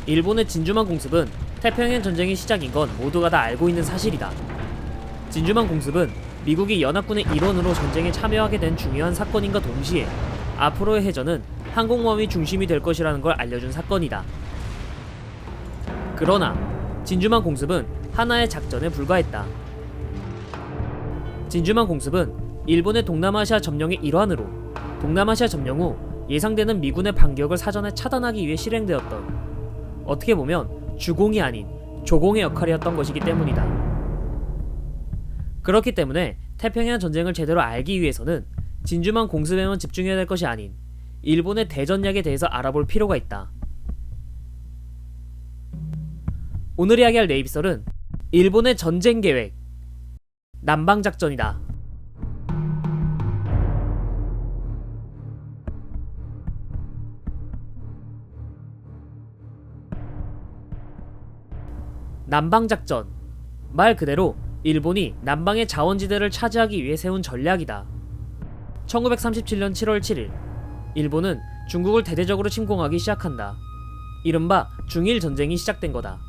일본의 진주만 공습은 태평양 전쟁의 시작인 건 모두가 다 알고 있는 사실이다. 진주만 공습은 미국이 연합군의 일원으로 전쟁에 참여하게 된 중요한 사건인가 동시에 앞으로의 해전은 항공모함이 중심이 될 것이라는 걸 알려준 사건이다. 그러나 진주만 공습은 하나의 작전에 불과했다. 진주만 공습은 일본의 동남아시아 점령의 일환으로 동남아시아 점령 후 예상되는 미군의 반격을 사전에 차단하기 위해 실행되었던, 어떻게 보면 주공이 아닌 조공의 역할이었던 것이기 때문이다. 그렇기 때문에 태평양 전쟁을 제대로 알기 위해서는 진주만 공습에만 집중해야 될 것이 아닌 일본의 대전략에 대해서 알아볼 필요가 있다. 오늘 이야기할 네이비설은 일본의 전쟁 계획, 남방작전이다. 남방작전, 말 그대로 일본이 남방의 자원지대를 차지하기 위해 세운 전략이다. 1937년 7월 7일, 일본은 중국을 대대적으로 침공하기 시작한다. 이른바 중일 전쟁이 시작된 거다.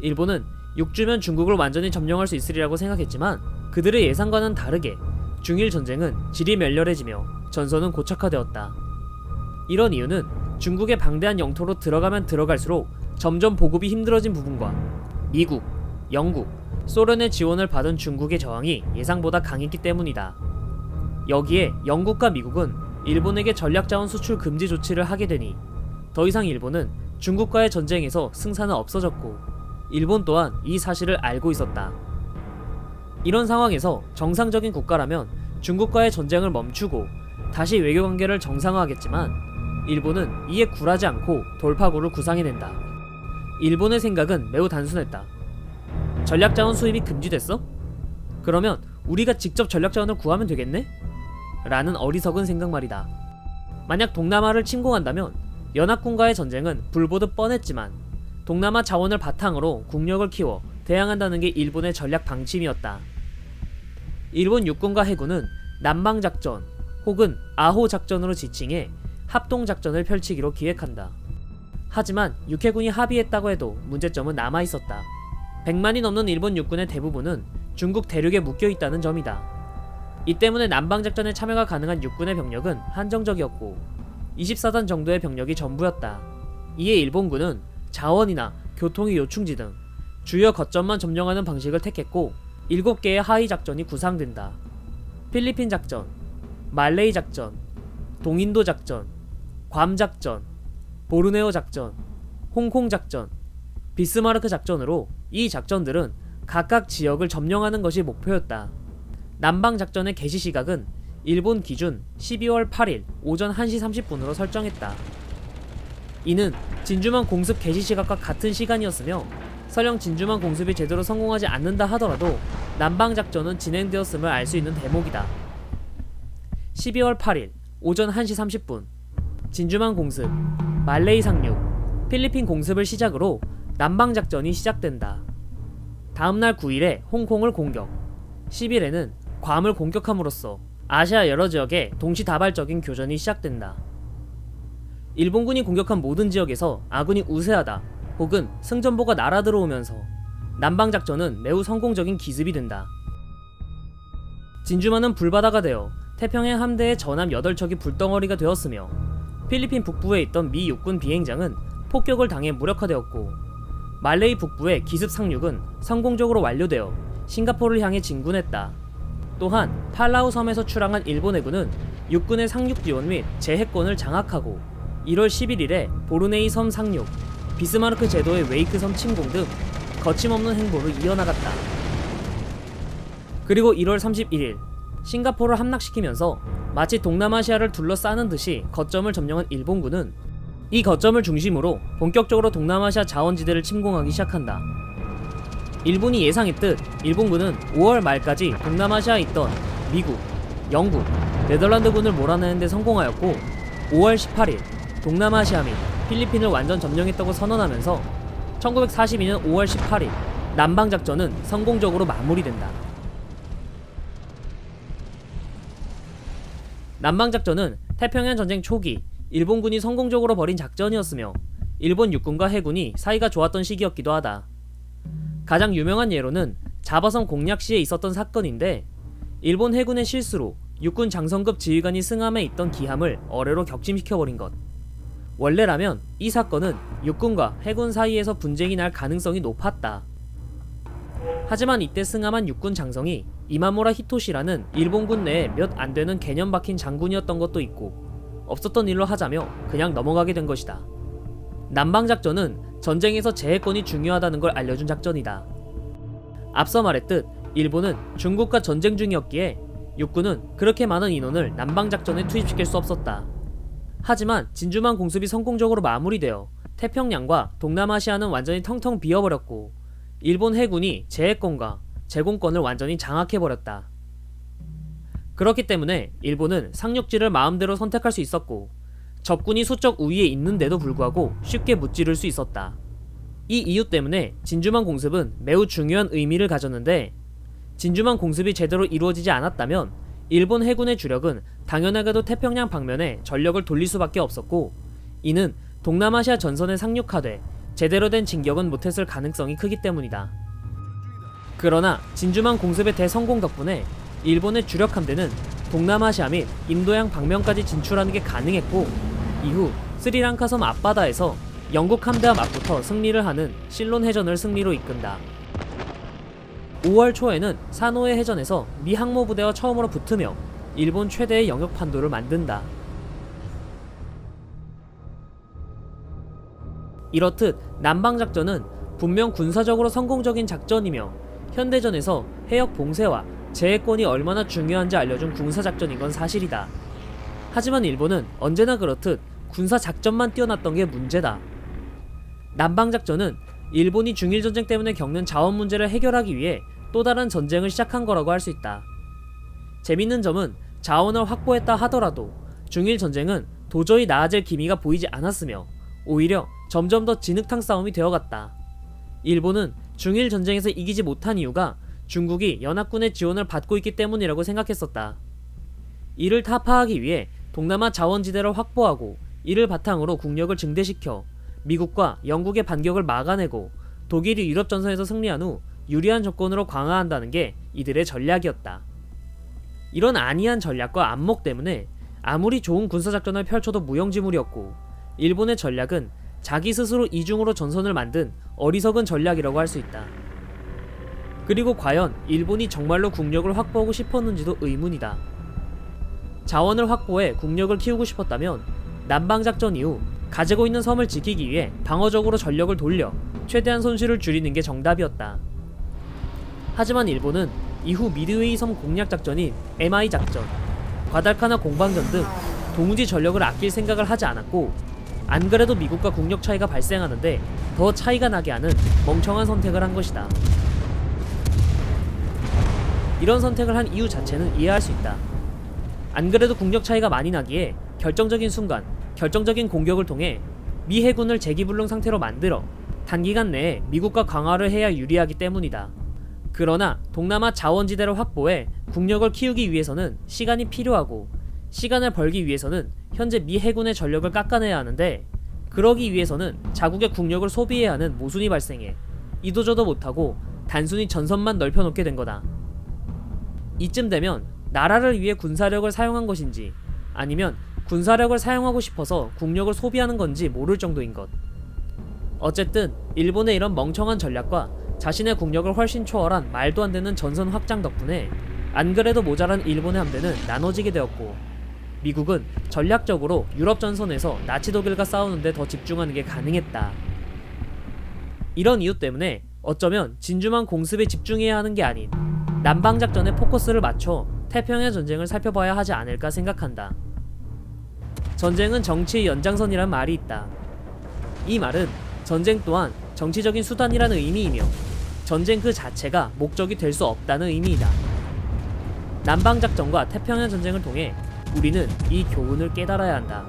일본은 6주면 중국을 완전히 점령할 수 있으리라고 생각했지만 그들의 예상과는 다르게 중일 전쟁은 질이 멸렬해지며 전선은 고착화되었다. 이런 이유는 중국의 방대한 영토로 들어가면 들어갈수록 점점 보급이 힘들어진 부분과 미국, 영국, 소련의 지원을 받은 중국의 저항이 예상보다 강했기 때문이다. 여기에 영국과 미국은 일본에게 전략자원 수출 금지 조치를 하게 되니 더 이상 일본은 중국과의 전쟁에서 승산은 없어졌고 일본 또한 이 사실을 알고 있었다. 이런 상황에서 정상적인 국가라면 중국과의 전쟁을 멈추고 다시 외교관계를 정상화하겠지만 일본은 이에 굴하지 않고 돌파구를 구상해낸다. 일본의 생각은 매우 단순했다. 전략자원 수입이 금지됐어? 그러면 우리가 직접 전략자원을 구하면 되겠네? 라는 어리석은 생각 말이다. 만약 동남아를 침공한다면 연합군과의 전쟁은 불보듯 뻔했지만 동남아 자원을 바탕으로 국력을 키워 대항한다는 게 일본의 전략 방침이었다. 일본 육군과 해군은 남방작전 혹은 아호작전으로 지칭해 합동작전을 펼치기로 기획한다. 하지만 육해군이 합의했다고 해도 문제점은 남아있었다. 100만이 넘는 일본 육군의 대부분은 중국 대륙에 묶여있다는 점이다. 이 때문에 남방작전에 참여가 가능한 육군의 병력은 한정적이었고 24단 정도의 병력이 전부였다. 이에 일본군은 자원이나 교통의 요충지 등 주요 거점만 점령하는 방식을 택했고 7개의 하위 작전이 구상된다. 필리핀 작전, 말레이 작전, 동인도 작전, 괌 작전, 보르네오 작전, 홍콩 작전, 비스마르크 작전으로 이 작전들은 각각 지역을 점령하는 것이 목표였다. 남방작전의 개시 시각은 일본 기준 12월 8일 오전 1시 30분으로 설정했다. 이는 진주만 공습 개시 시각과 같은 시간이었으며 설령 진주만 공습이 제대로 성공하지 않는다 하더라도 남방작전은 진행되었음을 알 수 있는 대목이다. 12월 8일 오전 1시 30분 진주만 공습, 말레이 상륙, 필리핀 공습을 시작으로 남방작전이 시작된다. 다음날 9일에 홍콩을 공격, 10일에는 괌을 공격함으로써 아시아 여러 지역에 동시다발적인 교전이 시작된다. 일본군이 공격한 모든 지역에서 아군이 우세하다 혹은 승전보가 날아들어오면서 남방작전은 매우 성공적인 기습이 된다. 진주만은 불바다가 되어 태평양 함대의 전함 8척이 불덩어리가 되었으며 필리핀 북부에 있던 미 육군 비행장은 폭격을 당해 무력화되었고 말레이 북부의 기습 상륙은 성공적으로 완료되어 싱가포르를 향해 진군했다. 또한 팔라우 섬에서 출항한 일본 해군은 육군의 상륙 지원 및 재해권을 장악하고 1월 11일에 보르네이 섬 상륙, 비스마르크 제도의 웨이크 섬 침공 등 거침없는 행보를 이어나갔다. 그리고 1월 31일 싱가포르를 함락시키면서 마치 동남아시아를 둘러싸는 듯이 거점을 점령한 일본군은 이 거점을 중심으로 본격적으로 동남아시아 자원지대를 침공하기 시작한다. 일본이 예상했듯 일본군은 5월 말까지 동남아시아에 있던 미국, 영국, 네덜란드군을 몰아내는 데 성공하였고 5월 18일 동남아시아 및 필리핀을 완전 점령했다고 선언하면서 1942년 5월 18일 남방작전은 성공적으로 마무리된다. 남방작전은 태평양 전쟁 초기 일본군이 성공적으로 벌인 작전이었으며 일본 육군과 해군이 사이가 좋았던 시기였기도 하다. 가장 유명한 예로는 자바섬 공략 시에 있었던 사건인데, 일본 해군의 실수로 육군 장성급 지휘관이 승함에 있던 기함을 어뢰로 격침시켜버린 것. 원래라면 이 사건은 육군과 해군 사이에서 분쟁이 날 가능성이 높았다. 하지만 이때 승함한 육군 장성이 이마무라 히토시라는 일본군 내에 몇 안되는 개념 박힌 장군이었던 것도 있고, 없었던 일로 하자며 그냥 넘어가게 된 것이다. 남방작전은 전쟁에서 제해권이 중요하다는 걸 알려준 작전이다. 앞서 말했듯 일본은 중국과 전쟁 중이었기에 육군은 그렇게 많은 인원을 남방작전에 투입시킬 수 없었다. 하지만 진주만 공습이 성공적으로 마무리되어 태평양과 동남아시아는 완전히 텅텅 비어버렸고, 일본 해군이 제해권과 제공권을 완전히 장악해버렸다. 그렇기 때문에 일본은 상륙지를 마음대로 선택할 수 있었고, 적군이 수적 우위에 있는데도 불구하고 쉽게 무찌를 수 있었다. 이 이유 때문에 진주만 공습은 매우 중요한 의미를 가졌는데, 진주만 공습이 제대로 이루어지지 않았다면 일본 해군의 주력은 당연하게도 태평양 방면에 전력을 돌릴 수밖에 없었고, 이는 동남아시아 전선에 상륙하되 제대로 된 진격은 못했을 가능성이 크기 때문이다. 그러나 진주만 공습의 대성공 덕분에 일본의 주력 함대는 동남아시아 및 인도양 방면까지 진출하는 게 가능했고, 이후 스리랑카 섬 앞바다에서 영국 함대와 맞붙어 승리를 하는 실론 해전을 승리로 이끈다. 5월 초에는 사노에 해전에서 미 항모 부대와 처음으로 붙으며 일본 최대의 영역 판도를 만든다. 이렇듯 남방작전은 분명 군사적으로 성공적인 작전이며 현대전에서 해역 봉쇄와 제해권이 얼마나 중요한지 알려준 군사작전인 건 사실이다. 하지만 일본은 언제나 그렇듯 군사작전만 뛰어났던 게 문제다. 남방작전은 일본이 중일전쟁 때문에 겪는 자원 문제를 해결하기 위해 또 다른 전쟁을 시작한 거라고 할 수 있다. 재밌는 점은 자원을 확보했다 하더라도 중일전쟁은 도저히 나아질 기미가 보이지 않았으며 오히려 점점 더 진흙탕 싸움이 되어갔다. 일본은 중일전쟁에서 이기지 못한 이유가 중국이 연합군의 지원을 받고 있기 때문이라고 생각했었다. 이를 타파하기 위해 동남아 자원지대를 확보하고 이를 바탕으로 국력을 증대시켜 미국과 영국의 반격을 막아내고 독일이 유럽 전선에서 승리한 후 유리한 조건으로 강화한다는 게 이들의 전략이었다. 이런 안이한 전략과 안목 때문에 아무리 좋은 군사작전을 펼쳐도 무용지물이었고, 일본의 전략은 자기 스스로 이중으로 전선을 만든 어리석은 전략이라고 할 수 있다. 그리고 과연 일본이 정말로 국력을 확보하고 싶었는지도 의문이다. 자원을 확보해 국력을 키우고 싶었다면 남방작전 이후 가지고 있는 섬을 지키기 위해 방어적으로 전력을 돌려 최대한 손실을 줄이는 게 정답이었다. 하지만 일본은 이후 미드웨이 섬 공략 작전인 MI 작전, 과달카나 공방전 등 도무지 전력을 아낄 생각을 하지 않았고, 안 그래도 미국과 국력 차이가 발생하는데 더 차이가 나게 하는 멍청한 선택을 한 것이다. 이런 선택을 한 이유 자체는 이해할 수 있다. 안 그래도 국력 차이가 많이 나기에 결정적인 순간, 결정적인 공격을 통해 미 해군을 재기불능 상태로 만들어 단기간 내에 미국과 강화를 해야 유리하기 때문이다. 그러나 동남아 자원지대를 확보해 국력을 키우기 위해서는 시간이 필요하고, 시간을 벌기 위해서는 현재 미 해군의 전력을 깎아내야 하는데, 그러기 위해서는 자국의 국력을 소비해야 하는 모순이 발생해 이도저도 못하고 단순히 전선만 넓혀놓게 된 거다. 이쯤 되면 나라를 위해 군사력을 사용한 것인지 아니면 군사력을 사용하고 싶어서 국력을 소비하는 건지 모를 정도인 것. 어쨌든 일본의 이런 멍청한 전략과 자신의 국력을 훨씬 초월한 말도 안 되는 전선 확장 덕분에 안 그래도 모자란 일본의 함대는 나눠지게 되었고, 미국은 전략적으로 유럽 전선에서 나치 독일과 싸우는데 더 집중하는 게 가능했다. 이런 이유 때문에 어쩌면 진주만 공습에 집중해야 하는 게 아닌 남방작전에 포커스를 맞춰 태평양 전쟁을 살펴봐야 하지 않을까 생각한다. 전쟁은 정치의 연장선이란 말이 있다. 이 말은 전쟁 또한 정치적인 수단이라는 의미이며 전쟁 그 자체가 목적이 될 수 없다는 의미이다. 남방작전과 태평양 전쟁을 통해 우리는 이 교훈을 깨달아야 한다.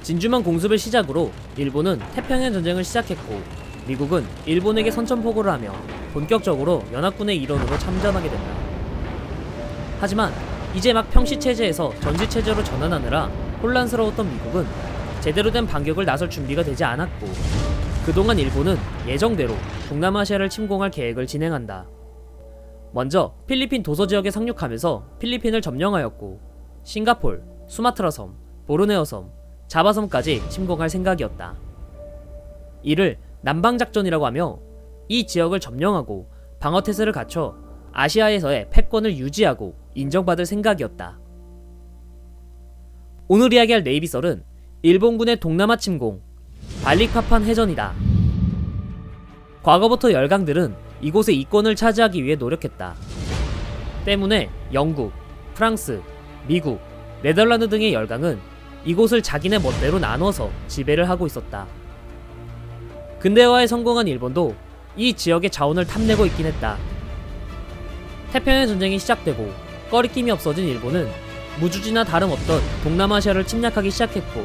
진주만 공습을 시작으로 일본은 태평양 전쟁을 시작했고, 미국은 일본에게 선전포고를 하며 본격적으로 연합군의 일원으로 참전하게 된다. 하지만 이제 막 평시체제에서 전시체제로 전환하느라 혼란스러웠던 미국은 제대로 된 반격을 나설 준비가 되지 않았고, 그동안 일본은 예정대로 동남아시아를 침공할 계획을 진행한다. 먼저 필리핀 도서 지역에 상륙하면서 필리핀을 점령하였고, 싱가폴, 수마트라 섬, 보르네오 섬, 자바섬까지 침공할 생각이었다. 이를 남방작전이라고 하며 이 지역을 점령하고 방어태세를 갖춰 아시아에서의 패권을 유지하고 인정받을 생각이었다. 오늘 이야기할 네이비설은 일본군의 동남아 침공, 발릭파판 해전이다. 과거부터 열강들은 이곳의 이권을 차지하기 위해 노력했다. 때문에 영국, 프랑스, 미국, 네덜란드 등의 열강은 이곳을 자기네 멋대로 나눠서 지배를 하고 있었다. 근대화에 성공한 일본도 이 지역의 자원을 탐내고 있긴 했다. 태평양 전쟁이 시작되고 꺼리낌이 없어진 일본은 무주지나 다름없던 동남아시아를 침략하기 시작했고,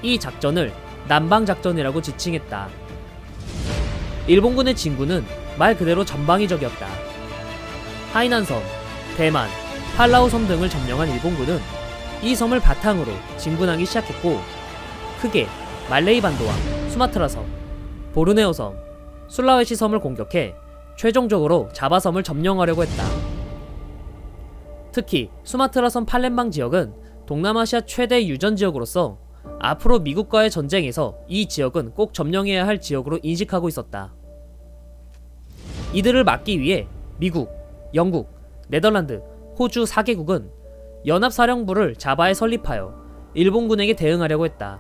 이 작전을 남방작전이라고 지칭했다. 일본군의 진군은 말 그대로 전방위적이었다. 하이난섬, 대만, 팔라우 섬 등을 점령한 일본군은 이 섬을 바탕으로 진군하기 시작했고, 크게 말레이 반도와 수마트라 섬, 보르네오 섬, 술라웨시 섬을 공격해 최종적으로 자바섬을 점령하려고 했다. 특히 수마트라 섬 팔렘방 지역은 동남아시아 최대 유전 지역으로서 앞으로 미국과의 전쟁에서 이 지역은 꼭 점령해야 할 지역으로 인식하고 있었다. 이들을 막기 위해 미국, 영국, 네덜란드, 호주 4개국은 연합사령부를 자바에 설립하여 일본군에게 대응하려고 했다.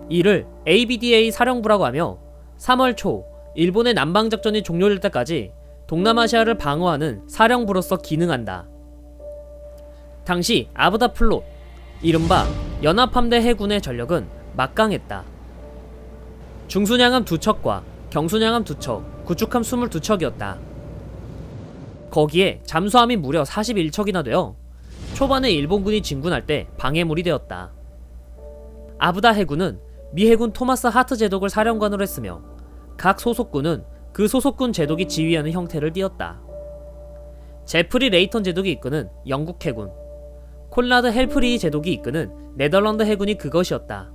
이를 ABDA 사령부라고 하며 3월 초 일본의 남방작전이 종료될 때까지 동남아시아를 방어하는 사령부로서 기능한다. 당시 아브다 플롯, 이른바 연합함대 해군의 전력은 막강했다. 중순양함 2척과 경순양함 2척, 구축함 22척이었다. 거기에 잠수함이 무려 41척이나 되어 초반에 일본군이 진군할 때 방해물이 되었다. 아브다 해군은 미 해군 토마스 하트 제독을 사령관으로 했으며 각 소속군은 그 소속군 제독이 지휘하는 형태를 띠었다. 제프리 레이턴 제독이 이끄는 영국 해군, 콘라드 헬프리히 제독이 이끄는 네덜란드 해군이 그것이었다.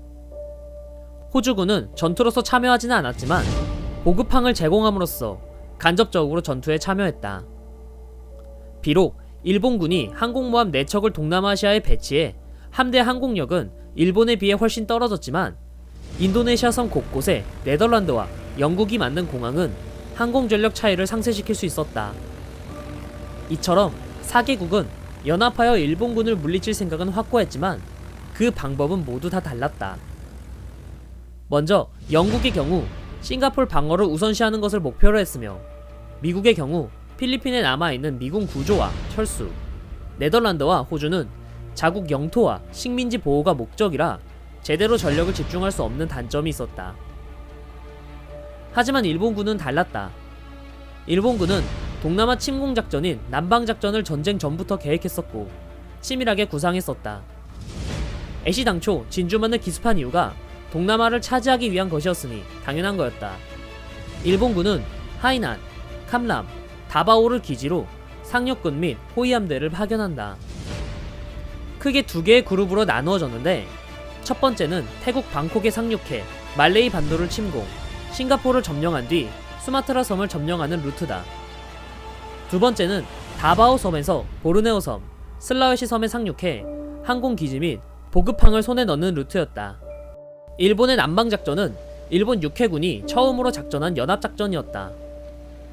호주군은 전투로서 참여하지는 않았지만 보급항을 제공함으로써 간접적으로 전투에 참여했다. 비록 일본군이 항공모함 4척을 동남아시아에 배치해 함대 항공력은 일본에 비해 훨씬 떨어졌지만 인도네시아 섬 곳곳에 네덜란드와 영국이 만든 공항은 항공전력 차이를 상쇄시킬 수 있었다. 이처럼 4개국은 연합하여 일본군을 물리칠 생각은 확고했지만 그 방법은 모두 다 달랐다. 먼저 영국의 경우 싱가폴 방어를 우선시하는 것을 목표로 했으며, 미국의 경우 필리핀에 남아있는 미군 구조와 철수, 네덜란드와 호주는 자국 영토와 식민지 보호가 목적이라 제대로 전력을 집중할 수 없는 단점이 있었다. 하지만 일본군은 달랐다. 일본군은 동남아 침공작전인 남방작전을 전쟁 전부터 계획했었고 치밀하게 구상했었다. 애시당초 진주만을 기습한 이유가 동남아를 차지하기 위한 것이었으니 당연한 거였다. 일본군은 하이난, 캄람, 다바오를 기지로 상륙군 및 호위함대를 파견한다. 크게 2개의 그룹으로 나누어졌는데, 첫 번째는 태국 방콕에 상륙해 말레이 반도를 침공, 싱가포르를 점령한 뒤 수마트라 섬을 점령하는 루트다. 두 번째는 다바오 섬에서 보르네오 섬, 슬라웨시 섬에 상륙해 항공기지 및 보급항을 손에 넣는 루트였다. 일본의 남방작전은 일본 육해군이 처음으로 작전한 연합작전이었다.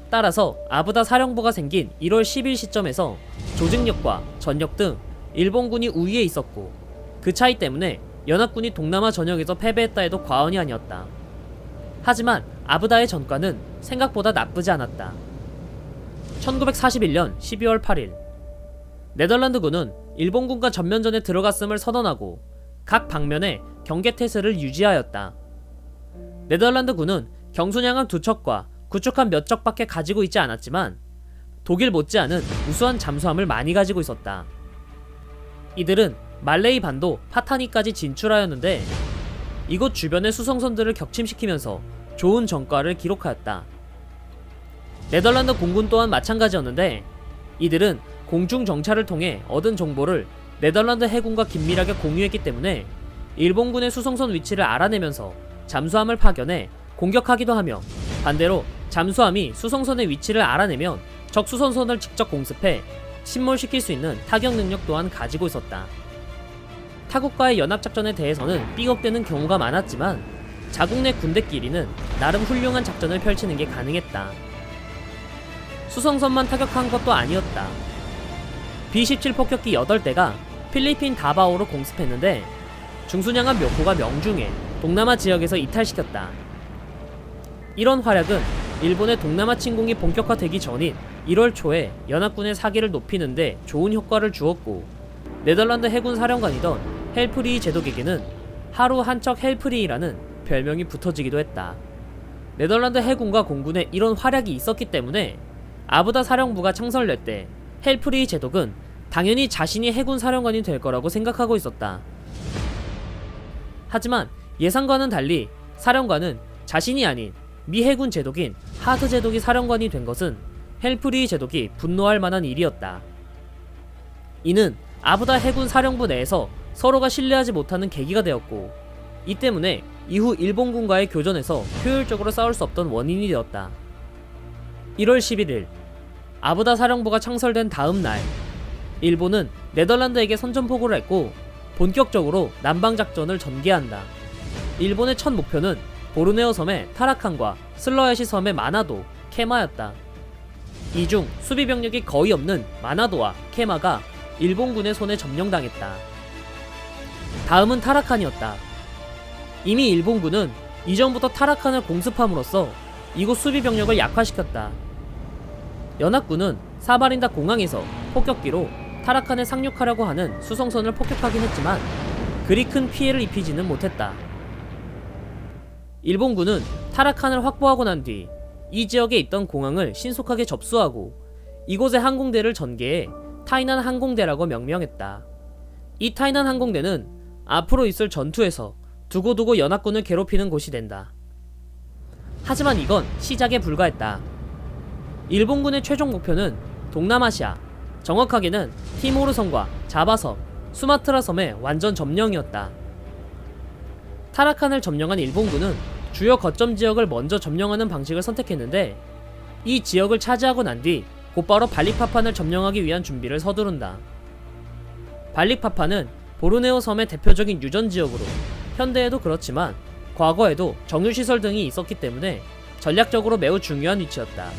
따라서 아부다 사령부가 생긴 1월 10일 시점에서 조직력과 전력 등 일본군이 우위에 있었고, 그 차이 때문에 연합군이 동남아 전역에서 패배했다 해도 과언이 아니었다. 하지만 아부다의 전과는 생각보다 나쁘지 않았다. 1941년 12월 8일 네덜란드군은 일본군과 전면전에 들어갔음을 선언하고 각 방면에 경계태세를 유지하였다. 네덜란드군은 경순양함 2척과 구축함 몇 척밖에 가지고 있지 않았지만 독일 못지않은 우수한 잠수함을 많이 가지고 있었다. 이들은 말레이 반도 파타니까지 진출하였는데 이곳 주변의 수송선들을 격침시키면서 좋은 전과를 기록하였다. 네덜란드 공군 또한 마찬가지였는데 이들은 공중 정찰을 통해 얻은 정보를 네덜란드 해군과 긴밀하게 공유했기 때문에 일본군의 수송선 위치를 알아내면서 잠수함을 파견해 공격하기도 하며 반대로 잠수함이 수송선의 위치를 알아내면 적 수송선을 직접 공습해 침몰시킬 수 있는 타격 능력 또한 가지고 있었다. 타국과의 연합작전에 대해서는 삐걱대는 경우가 많았지만 자국 내 군대끼리는 나름 훌륭한 작전을 펼치는 게 가능했다. 수송선만 타격한 것도 아니었다. B-17 폭격기 8대가 필리핀 다바오로 공습했는데 중순양함 몇 호가 명중해 동남아 지역에서 이탈시켰다. 이런 활약은 일본의 동남아 침공이 본격화되기 전인 1월 초에 연합군의 사기를 높이는데 좋은 효과를 주었고 네덜란드 해군 사령관이던 헬프리히 제독에게는 하루 한 척 헬프리히라는 별명이 붙어지기도 했다. 네덜란드 해군과 공군에 이런 활약이 있었기 때문에 아부다 사령부가 창설될 때 헬프리히 제독은 당연히 자신이 해군 사령관이 될 거라고 생각하고 있었다. 하지만 예상과는 달리 사령관은 자신이 아닌 미 해군 제독인 하트 제독이 사령관이 된 것은 헬프리히 제독이 분노할 만한 일이었다. 이는 아부다 해군 사령부 내에서 서로가 신뢰하지 못하는 계기가 되었고 이 때문에 이후 일본군과의 교전에서 효율적으로 싸울 수 없던 원인이 되었다. 1월 11일 아부다 사령부가 창설된 다음 날 일본은 네덜란드에게 선전포고를 했고 본격적으로 남방작전을 전개한다. 일본의 첫 목표는 보르네오 섬의 타라칸과 슬러야시 섬의 마나도, 케마였다. 이 중 수비 병력이 거의 없는 마나도와 케마가 일본군의 손에 점령당했다. 다음은 타라칸이었다. 이미 일본군은 이전부터 타라칸을 공습함으로써 이곳 수비 병력을 약화시켰다. 연합군은 사바린다 공항에서 폭격기로 타라칸에 상륙하려고 하는 수송선을 폭격하긴 했지만 그리 큰 피해를 입히지는 못했다. 일본군은 타라칸을 확보하고 난 뒤 이 지역에 있던 공항을 신속하게 접수하고 이곳의 항공대를 전개해 타이난 항공대라고 명명했다. 이 타이난 항공대는 앞으로 있을 전투에서 두고두고 연합군을 괴롭히는 곳이 된다. 하지만 이건 시작에 불과했다. 일본군의 최종 목표는 동남아시아, 정확하게는 티모르섬과 자바섬, 수마트라 섬의 완전 점령이었다. 타라칸을 점령한 일본군은 주요 거점 지역을 먼저 점령하는 방식을 선택했는데 이 지역을 차지하고 난 뒤 곧바로 발릭파판을 점령하기 위한 준비를 서두른다. 발릭파판은 보르네오 섬의 대표적인 유전지역으로 현대에도 그렇지만 과거에도 정유시설 등이 있었기 때문에 전략적으로 매우 중요한 위치였다.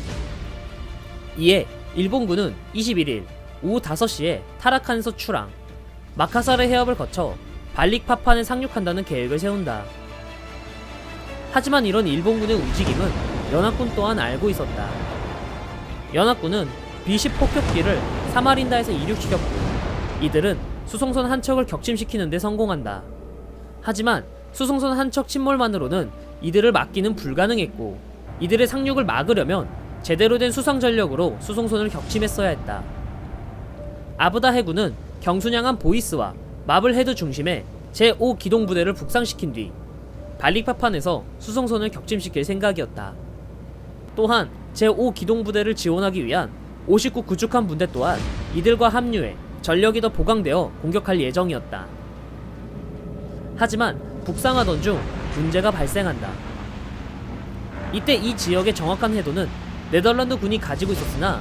이에 일본군은 21일 오후 5시에 타라칸에서 출항, 마카사르 해협을 거쳐 발릭파판에 상륙한다는 계획을 세운다. 하지만 이런 일본군의 움직임은 연합군 또한 알고 있었다. 연합군은 B-10 폭격기를 사마린다에서 이륙시켰고 이들은 수송선 한 척을 격침시키는 데 성공한다. 하지만 수송선 한 척 침몰만으로는 이들을 막기는 불가능했고 이들의 상륙을 막으려면 제대로 된 수상 전력으로 수송선을 격침했어야 했다. 아부다 해군은 경순양함 보이스와 마블헤드 중심의 제5기동부대를 북상시킨 뒤 발릭파판에서 수송선을 격침시킬 생각이었다. 또한 제5기동부대를 지원하기 위한 59 구축함 분대 또한 이들과 합류해 전력이 더 보강되어 공격할 예정이었다. 하지만 북상하던 중 문제가 발생한다. 이때 이 지역의 정확한 해도는 네덜란드 군이 가지고 있었으나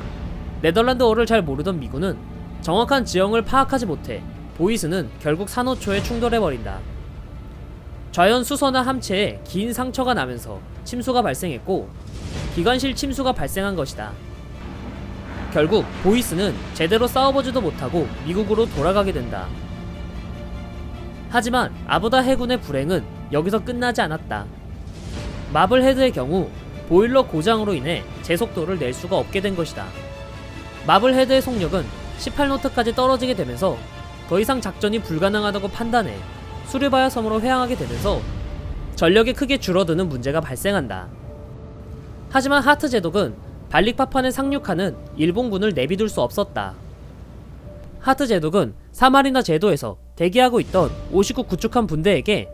네덜란드어를 잘 모르던 미군은 정확한 지형을 파악하지 못해 보이스는 결국 산호초에 충돌해버린다. 좌연 수선화 함체에 긴 상처가 나면서 침수가 발생했고 기관실 침수가 발생한 것이다. 결국 보이스는 제대로 싸워보지도 못하고 미국으로 돌아가게 된다. 하지만 아부다 해군의 불행은 여기서 끝나지 않았다. 마블헤드의 경우 보일러 고장으로 인해 제속도를 낼 수가 없게 된 것이다. 마블헤드의 속력은 18노트까지 떨어지게 되면서 더 이상 작전이 불가능하다고 판단해 수르바야 섬으로 회항하게 되면서 전력이 크게 줄어드는 문제가 발생한다. 하지만 하트 제독은 발릭파판에 상륙하는 일본군을 내비둘 수 없었다. 하트 제독은 사마리나 제도에서 대기하고 있던 59 구축함 분대에게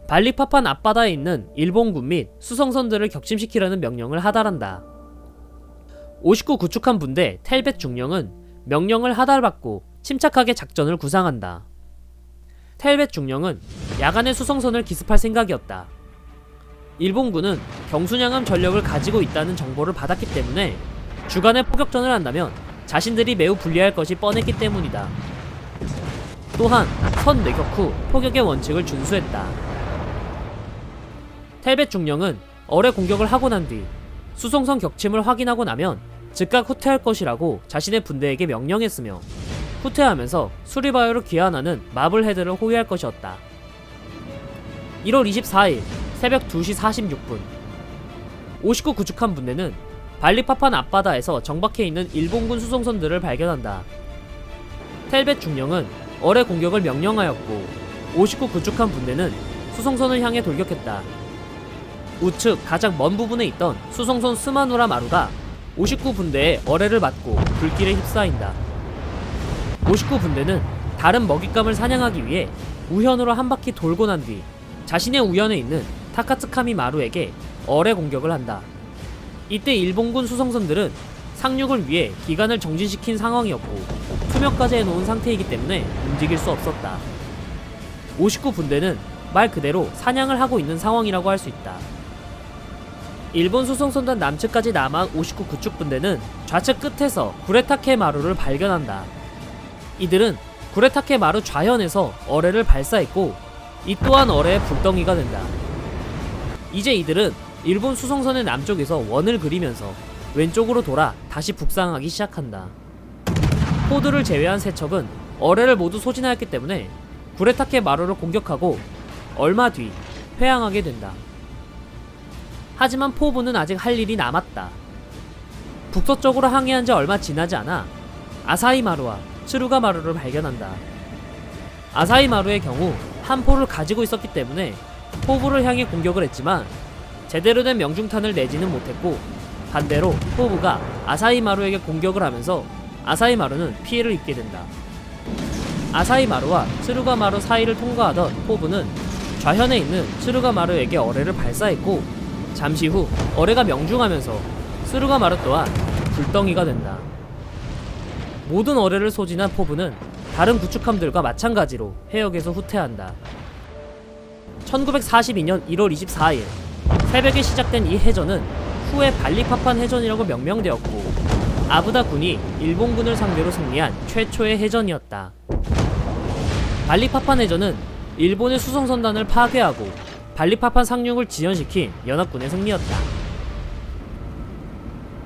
발릭파판 앞바다에 있는 일본군 및 수송선들을 격침시키라는 명령을 하달한다. 59 구축함 분대 텔벳 중령은 명령을 하달받고 침착하게 작전을 구상한다. 텔벳 중령은 야간에 수송선을 기습할 생각이었다. 일본군은 경순양함 전력을 가지고 있다는 정보를 받았기 때문에 주간에 포격전을 한다면 자신들이 매우 불리할 것이 뻔했기 때문이다. 또한 선 내격 후 포격의 원칙을 준수했다. 텔벳 중령은 어뢰 공격을 하고 난 뒤 수송선 격침을 확인하고 나면 즉각 후퇴할 것이라고 자신의 분대에게 명령했으며 후퇴하면서 수리바이오로 귀환하는 마블 헤드를 호위할 것이었다. 1월 24일 새벽 2시 46분 59 구축함 분대는 발리파판 앞바다에서 정박해 있는 일본군 수송선들을 발견한다. 텔벳 중령은 어뢰 공격을 명령하였고 59 구축함 분대는 수송선을 향해 돌격했다. 우측 가장 먼 부분에 있던 수송선 스마누라 마루가 59 분대의 어뢰를 맞고 불길에 휩싸인다. 59 분대는 다른 먹잇감을 사냥하기 위해 우현으로 한 바퀴 돌고 난 뒤 자신의 우현에 있는 타카츠카미 마루에게 어뢰 공격을 한다. 이때 일본군 수송선들은 상륙을 위해 기관을 정진시킨 상황이었고 투명까지 해놓은 상태이기 때문에 움직일 수 없었다. 59 분대는 말 그대로 사냥을 하고 있는 상황이라고 할 수 있다. 일본 수송선단 남측까지 남아온 59 구축 분대는 좌측 끝에서 구레타케 마루를 발견한다. 이들은 구레타케 마루 좌현에서 어뢰를 발사했고 이 또한 어뢰의 불덩이가 된다. 이제 이들은 일본 수송선의 남쪽에서 원을 그리면서 왼쪽으로 돌아 다시 북상하기 시작한다. 포드를 제외한 세 척은 어뢰를 모두 소진하였기 때문에 구레타케 마루를 공격하고 얼마 뒤 회항하게 된다. 하지만 포부는 아직 할 일이 남았다. 북서쪽으로 항해한 지 얼마 지나지 않아 아사히 마루와 츠루가 마루를 발견한다. 아사히 마루의 경우 한 포를 가지고 있었기 때문에 포부를 향해 공격을 했지만 제대로 된 명중탄을 내지는 못했고 반대로 포부가 아사히 마루에게 공격을 하면서 아사히 마루는 피해를 입게 된다. 아사히 마루와 츠루가 마루 사이를 통과하던 포부는 좌현에 있는 츠루가 마루에게 어뢰를 발사했고 잠시 후 어뢰가 명중하면서 츠루가 마루 또한 불덩이가 된다. 모든 어뢰를 소진한 포부는 다른 구축함들과 마찬가지로 해역에서 후퇴한다. 1942년 1월 24일 새벽에 시작된 이 해전은 후에 발리파판 해전이라고 명명되었고 아부다 군이 일본군을 상대로 승리한 최초의 해전이었다. 발리파판 해전은 일본의 수송선단을 파괴하고 발리파판 상륙을 지연시킨 연합군의 승리였다.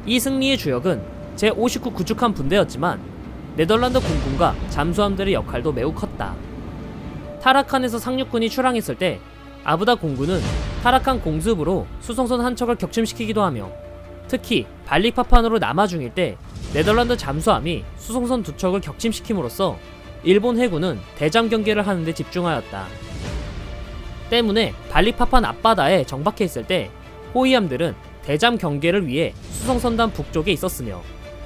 이 승리의 주역은 제59 구축함 분대였지만 네덜란드 공군과 잠수함들의 역할도 매우 컸다. 타라칸에서 상륙군이 출항했을 때 아부다 공군은 타라칸 공습으로 수송선 한 척을 격침시키기도 하며 특히 발리파판으로 남하 중일 때 네덜란드 잠수함이 수송선 두 척을 격침시킴으로써 일본 해군은 대잠 경계를 하는데 집중하였다. 때문에 발리파판 앞바다에 정박해 있을 때 호위함들은 대잠 경계를 위해 수송선단 북쪽에 있었으며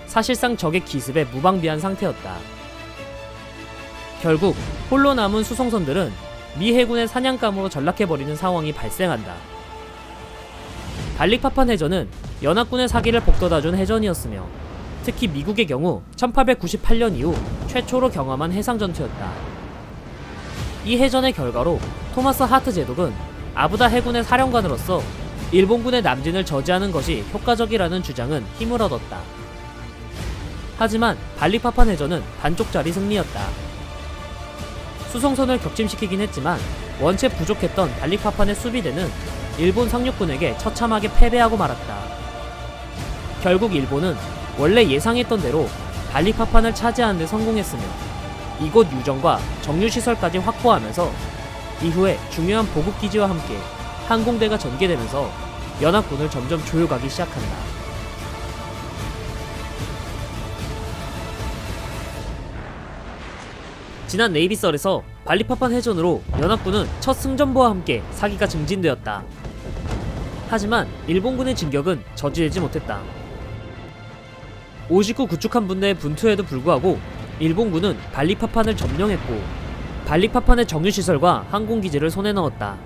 사실상 적의 기습에 무방비한 상태였다. 결국 홀로 남은 수송선들은 미 해군의 사냥감으로 전락해버리는 상황이 발생한다. 발리파판 해전은 연합군의 사기를 복돋아준 해전이었으며 특히 미국의 경우 1898년 이후 최초로 경험한 해상전투였다. 이 해전의 결과로 토마스 하트 제독은 아부다 해군의 사령관으로서 일본군의 남진을 저지하는 것이 효과적이라는 주장은 힘을 얻었다. 하지만 발리파판 해전은 반쪽짜리 승리였다. 수송선을 격침시키긴 했지만 원체 부족했던 발리파판의 수비대는 일본 상륙군에게 처참하게 패배하고 말았다. 결국 일본은 원래 예상했던 대로 발리파판을 차지하는 데 성공했으며 이곳 유정과 정유시설까지 확보하면서 이후에 중요한 보급기지와 함께 항공대가 전개되면서 연합군을 점점 조여가기 시작한다. 지난 네이비썰에서 발리파판 해전으로 연합군은 첫 승전보와 함께 사기가 증진되었다. 하지만 일본군의 진격은 저지되지 못했다. 59 구축함 분대의 분투에도 불구하고 일본군은 발리파판을 점령했고 발리파판의 정유시설과 항공기지를 손에 넣었다.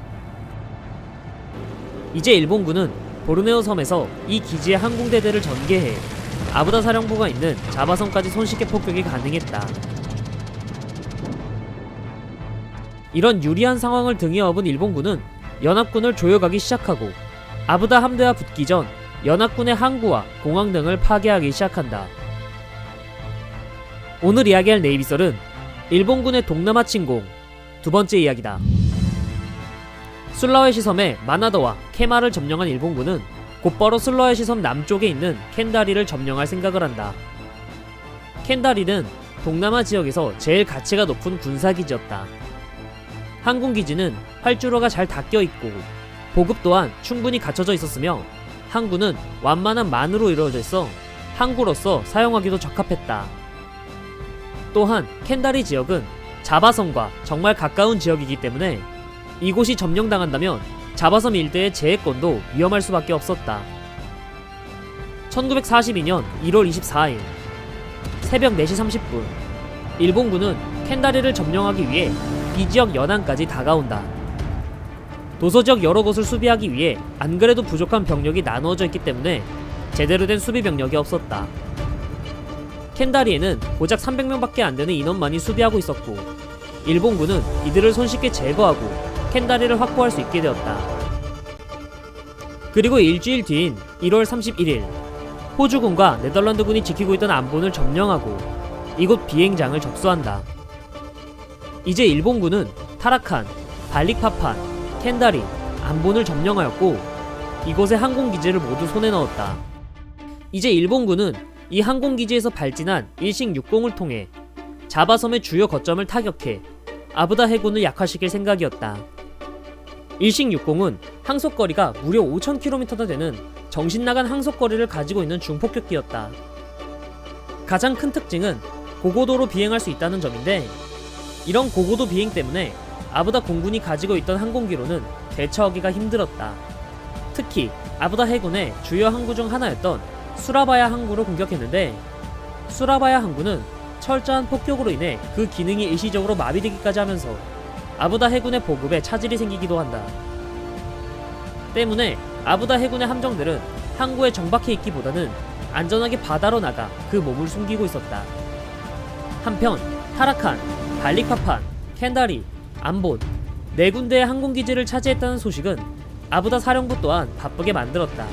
이제 일본군은 보르네오 섬에서 이 기지의 항공대대를 전개해 아부다 사령부가 있는 자바섬까지 손쉽게 폭격이 가능했다. 이런 유리한 상황을 등에 업은 일본군은 연합군을 조여가기 시작하고 아부다 함대와 붙기 전 연합군의 항구와 공항 등을 파괴하기 시작한다. 오늘 이야기할 네이비설은 일본군의 동남아 침공 두 번째 이야기다. 술라웨시 섬의 마나더와 케마를 점령한 일본군은 곧바로 술라웨시 섬 남쪽에 있는 켄다리를 점령할 생각을 한다. 켄다리는 동남아 지역에서 제일 가치가 높은 군사기지였다. 항공기지는 활주로가 잘 닦여 있고 보급 또한 충분히 갖춰져 있었으며 항구는 완만한 만으로 이루어져 있어 항구로서 사용하기도 적합했다. 또한 켄다리 지역은 자바섬과 정말 가까운 지역이기 때문에 이곳이 점령당한다면 자바섬 일대의 재해권도 위험할 수밖에 없었다. 1942년 1월 24일 새벽 4시 30분 일본군은 켄다리를 점령하기 위해 이 지역 연안까지 다가온다. 도서지역 여러 곳을 수비하기 위해 안 그래도 부족한 병력이 나누어져 있기 때문에 제대로 된 수비 병력이 없었다. 켄다리에는 고작 300명밖에 안 되는 인원만이 수비하고 있었고 일본군은 이들을 손쉽게 제거하고 켄다리를 확보할 수 있게 되었다. 그리고 일주일 뒤인 1월 31일 호주군과 네덜란드군이 지키고 있던 안본을 점령하고 이곳 비행장을 접수한다. 이제 일본군은 타라칸, 발릭파판, 켄다리, 안본을 점령하였고 이곳의 항공기지를 모두 손에 넣었다. 이제 일본군은 이 항공기지에서 발진한 일식-60을 통해 자바섬의 주요 거점을 타격해 아부다 해군을 약화시킬 생각이었다. 일식-60은 항속거리가 무려 5000km나 되는 정신나간 항속거리를 가지고 있는 중폭격기였다. 가장 큰 특징은 고고도로 비행할 수 있다는 점인데 이런 고고도 비행 때문에 아부다 공군이 가지고 있던 항공기로는 대처하기가 힘들었다. 특히 아부다 해군의 주요 항구 중 하나였던 수라바야 항구를 공격했는데 수라바야 항구는 철저한 폭격으로 인해 그 기능이 일시적으로 마비되기까지 하면서 아부다 해군의 보급에 차질이 생기기도 한다. 때문에 아부다 해군의 함정들은 항구에 정박해 있기보다는 안전하게 바다로 나가 그 몸을 숨기고 있었다. 한편 타라칸, 발릭파판, 켄다리, 안본 네 군데의 항공기지를 차지했다는 소식은 아부다 사령부 또한 바쁘게 만들었다.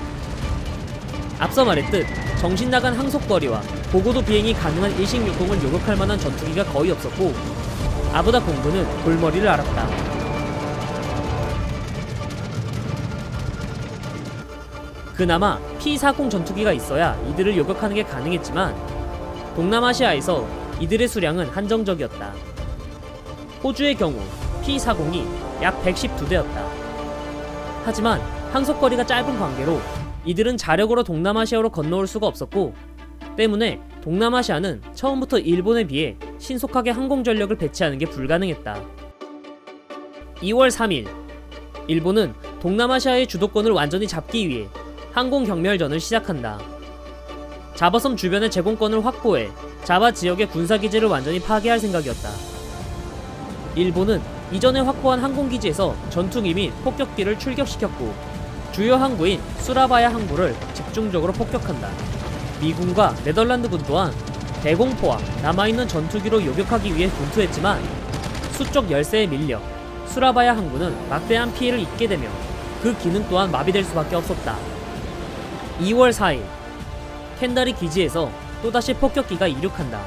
앞서 말했듯 정신나간 항속거리와 고고도 비행이 가능한 일식-60을 요격할 만한 전투기가 거의 없었고 아부다 공군은 골머리를 앓았다. 그나마 P-40 전투기가 있어야 이들을 요격하는 게 가능했지만 동남아시아에서 이들의 수량은 한정적이었다. 호주의 경우 P-40이 약 112대였다. 하지만 항속거리가 짧은 관계로 이들은 자력으로 동남아시아로 건너올 수가 없었고 때문에 동남아시아는 처음부터 일본에 비해 신속하게 항공전력을 배치하는 게 불가능했다. 2월 3일 일본은 동남아시아의 주도권을 완전히 잡기 위해 항공경멸전을 시작한다. 자바섬 주변의 제공권을 확보해 자바 지역의 군사기지를 완전히 파괴할 생각이었다. 일본은 이전에 확보한 항공기지에서 전투기 및 폭격기를 출격시켰고 주요 항구인 수라바야 항구를 집중적으로 폭격한다. 미군과 네덜란드군 또한 대공포와 남아있는 전투기로 요격하기 위해 분투했지만 수적 열세에 밀려 수라바야 항구는 막대한 피해를 입게 되며 그 기능 또한 마비될 수밖에 없었다. 2월 4일 켄다리 기지에서 또다시 폭격기가 이륙한다.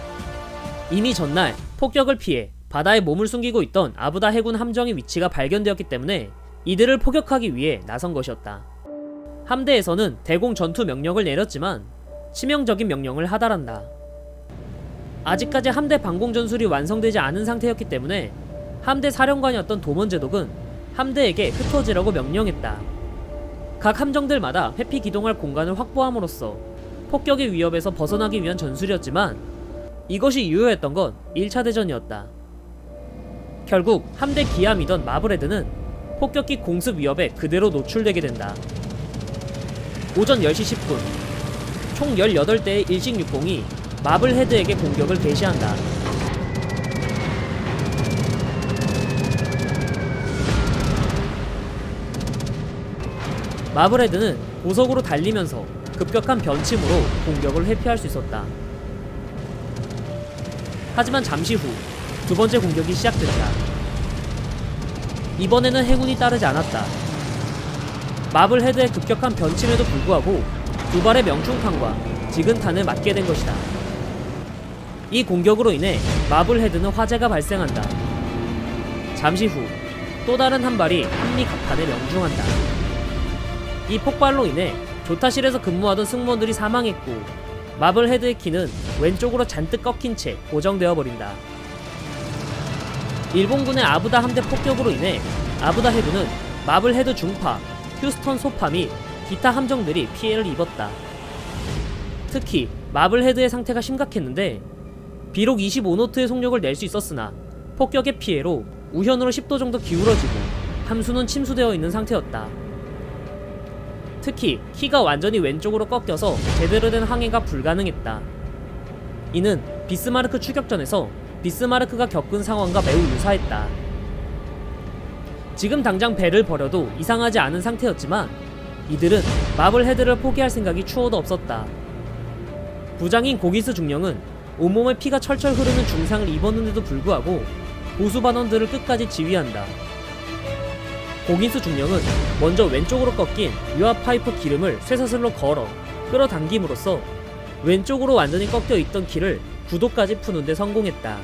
이미 전날 폭격을 피해 바다에 몸을 숨기고 있던 아부다 해군 함정의 위치가 발견되었기 때문에 이들을 포격하기 위해 나선 것이었다. 함대에서는 대공 전투 명령을 내렸지만 치명적인 명령을 하달한다. 아직까지 함대 방공 전술이 완성되지 않은 상태였기 때문에 함대 사령관이었던 도먼제독은 함대에게 흩어지라고 명령했다. 각 함정들마다 회피 기동할 공간을 확보함으로써 폭격의 위협에서 벗어나기 위한 전술이었지만 이것이 유효했던 건 1차 대전이었다. 결국 함대 기함이던 마블헤드는 폭격기 공습 위협에 그대로 노출되게 된다. 오전 10시 10분 총 18대의 일식-60이 마블헤드에게 공격을 개시한다. 마블헤드는 고속으로 달리면서 급격한 변침으로 공격을 회피할 수 있었다. 하지만 잠시 후 두 번째 공격이 시작됐다. 이번에는 행운이 따르지 않았다. 마블헤드의 급격한 변침에도 불구하고 두 발의 명중탄과 지근탄을 맞게 된 것이다. 이 공격으로 인해 마블헤드는 화재가 발생한다. 잠시 후 또 다른 한 발이 합리갑판에 명중한다. 이 폭발로 인해 조타실에서 근무하던 승무원들이 사망했고 마블헤드의 키는 왼쪽으로 잔뜩 꺾인 채 고정되어 버린다. 일본군의 아부다 함대 폭격으로 인해 아부다 해군은 마블헤드 중파, 휴스턴 소파 및 기타 함정들이 피해를 입었다. 특히 마블헤드의 상태가 심각했는데 비록 25노트의 속력을 낼 수 있었으나 폭격의 피해로 우현으로 10도 정도 기울어지고 함수는 침수되어 있는 상태였다. 특히 키가 완전히 왼쪽으로 꺾여서 제대로 된 항해가 불가능했다. 이는 비스마르크 추격전에서 비스마르크가 겪은 상황과 매우 유사했다. 지금 당장 배를 버려도 이상하지 않은 상태였지만 이들은 마블헤드를 포기할 생각이 추호도 없었다. 부장인 고기스 중령은 온몸에 피가 철철 흐르는 중상을 입었는데도 불구하고 보수 반원들을 끝까지 지휘한다. 고기스 중령은 먼저 왼쪽으로 꺾인 유압 파이프 기름을 쇠사슬로 걸어 끌어당김으로써 왼쪽으로 완전히 꺾여 있던 키를 9도까지 푸는데 성공했다.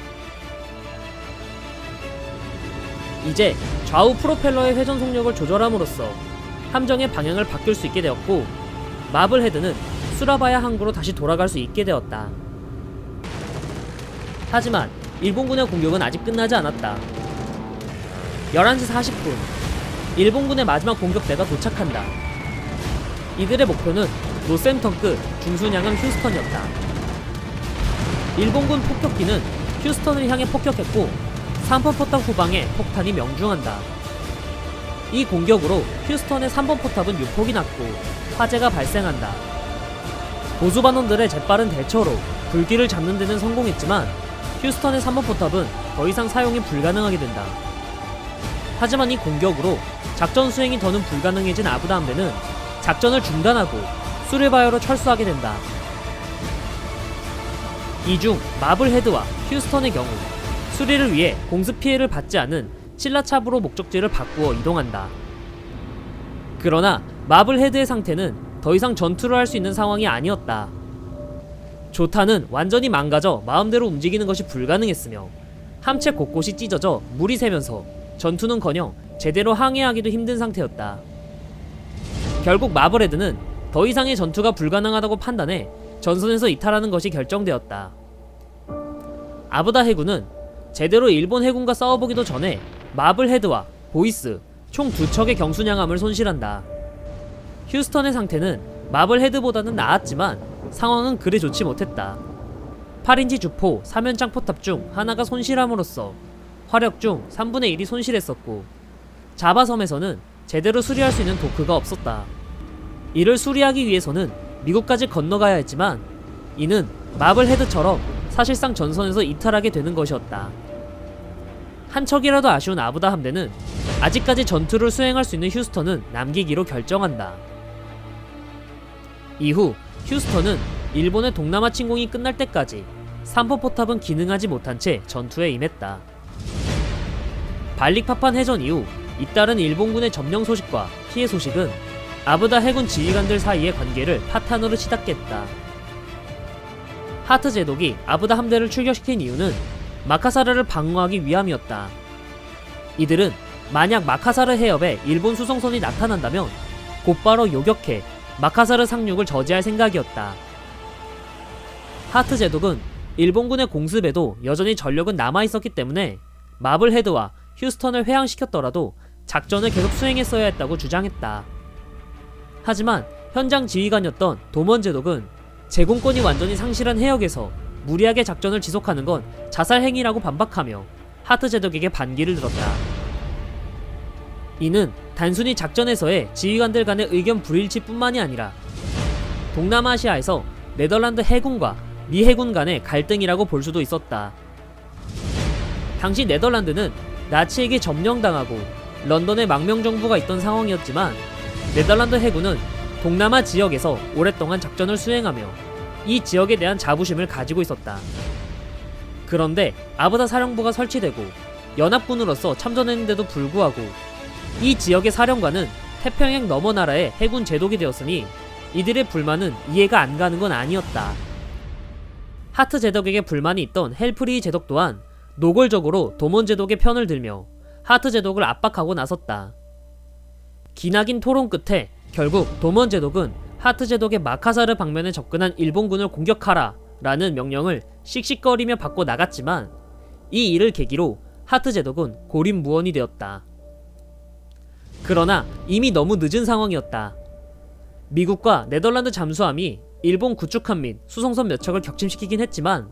이제 좌우 프로펠러의 회전 속력을 조절함으로써 함정의 방향을 바뀔 수 있게 되었고 마블헤드는 수라바야 항구로 다시 돌아갈 수 있게 되었다. 하지만 일본군의 공격은 아직 끝나지 않았다. 11시 40분 일본군의 마지막 공격대가 도착한다. 이들의 목표는 노센턴 끝 중순양함 휴스턴이었다. 일본군 폭격기는 휴스턴을 향해 폭격했고 3번 포탑 후방에 폭탄이 명중한다. 이 공격으로 휴스턴의 3번 포탑은 유폭이 났고 화재가 발생한다. 보수반원들의 재빠른 대처로 불길을 잡는 데는 성공했지만 휴스턴의 3번 포탑은 더 이상 사용이 불가능하게 된다. 하지만 이 공격으로 작전 수행이 더는 불가능해진 아부다 함대는 작전을 중단하고 수레바이어로 철수하게 된다. 이 중 마블헤드와 휴스턴의 경우 수리를 위해 공습 피해를 받지 않은 칠라차브로 목적지를 바꾸어 이동한다. 그러나 마블헤드의 상태는 더 이상 전투를 할 수 있는 상황이 아니었다. 조타는 완전히 망가져 마음대로 움직이는 것이 불가능했으며 함체 곳곳이 찢어져 물이 새면서 전투는커녕 제대로 항해하기도 힘든 상태였다. 결국 마블헤드는 더 이상의 전투가 불가능하다고 판단해 전선에서 이탈하는 것이 결정되었다. 아부다 해군은 제대로 일본 해군과 싸워보기도 전에 마블헤드와 보이스 총 2척의 경순양함을 손실한다. 휴스턴의 상태는 마블헤드보다는 나았지만 상황은 그리 좋지 못했다. 8인치 주포 3연장 포탑 중 하나가 손실함으로써 화력 중 3분의 1이 손실했었고 자바섬에서는 제대로 수리할 수 있는 도크가 없었다. 이를 수리하기 위해서는 미국까지 건너가야 했지만 이는 마블헤드처럼 사실상 전선에서 이탈하게 되는 것이었다. 한 척이라도 아쉬운 아부다 함대는 아직까지 전투를 수행할 수 있는 휴스턴은 남기기로 결정한다. 이후 휴스턴은 일본의 동남아 침공이 끝날 때까지 3번 포탑은 기능하지 못한 채 전투에 임했다. 발릭파판 해전 이후 잇따른 일본군의 점령 소식과 피해 소식은 아부다 해군 지휘관들 사이의 관계를 파탄으로 치닫겠다. 하트 제독이 아부다 함대를 출격시킨 이유는 마카사르를 방어하기 위함이었다. 이들은 만약 마카사르 해협에 일본 수송선이 나타난다면 곧바로 요격해 마카사르 상륙을 저지할 생각이었다. 하트 제독은 일본군의 공습에도 여전히 전력은 남아있었기 때문에 마블헤드와 휴스턴을 회항시켰더라도 작전을 계속 수행했어야 했다고 주장했다. 하지만 현장 지휘관이었던 도먼 제독은 제공권이 완전히 상실한 해역에서 무리하게 작전을 지속하는 건 자살 행위라고 반박하며 하트 제독에게 반기를 들었다. 이는 단순히 작전에서의 지휘관들 간의 의견 불일치뿐만이 아니라 동남아시아에서 네덜란드 해군과 미 해군 간의 갈등이라고 볼 수도 있었다. 당시 네덜란드는 나치에게 점령당하고 런던에 망명정부가 있던 상황이었지만 네덜란드 해군은 동남아 지역에서 오랫동안 작전을 수행하며 이 지역에 대한 자부심을 가지고 있었다. 그런데 아브다 사령부가 설치되고 연합군으로서 참전했는데도 불구하고 이 지역의 사령관은 태평양 너머 나라의 해군 제독이 되었으니 이들의 불만은 이해가 안 가는 건 아니었다. 하트 제독에게 불만이 있던 헬프리 제독 또한 노골적으로 도몬 제독의 편을 들며 하트 제독을 압박하고 나섰다. 기나긴 토론 끝에 결국 도몬 제독은 하트 제독의 마카사르 방면에 접근한 일본군을 공격하라 라는 명령을 씩씩거리며 받고 나갔지만 이 일을 계기로 하트 제독은 고립무원이 되었다. 그러나 이미 너무 늦은 상황이었다. 미국과 네덜란드 잠수함이 일본 구축함 및 수송선 몇 척을 격침시키긴 했지만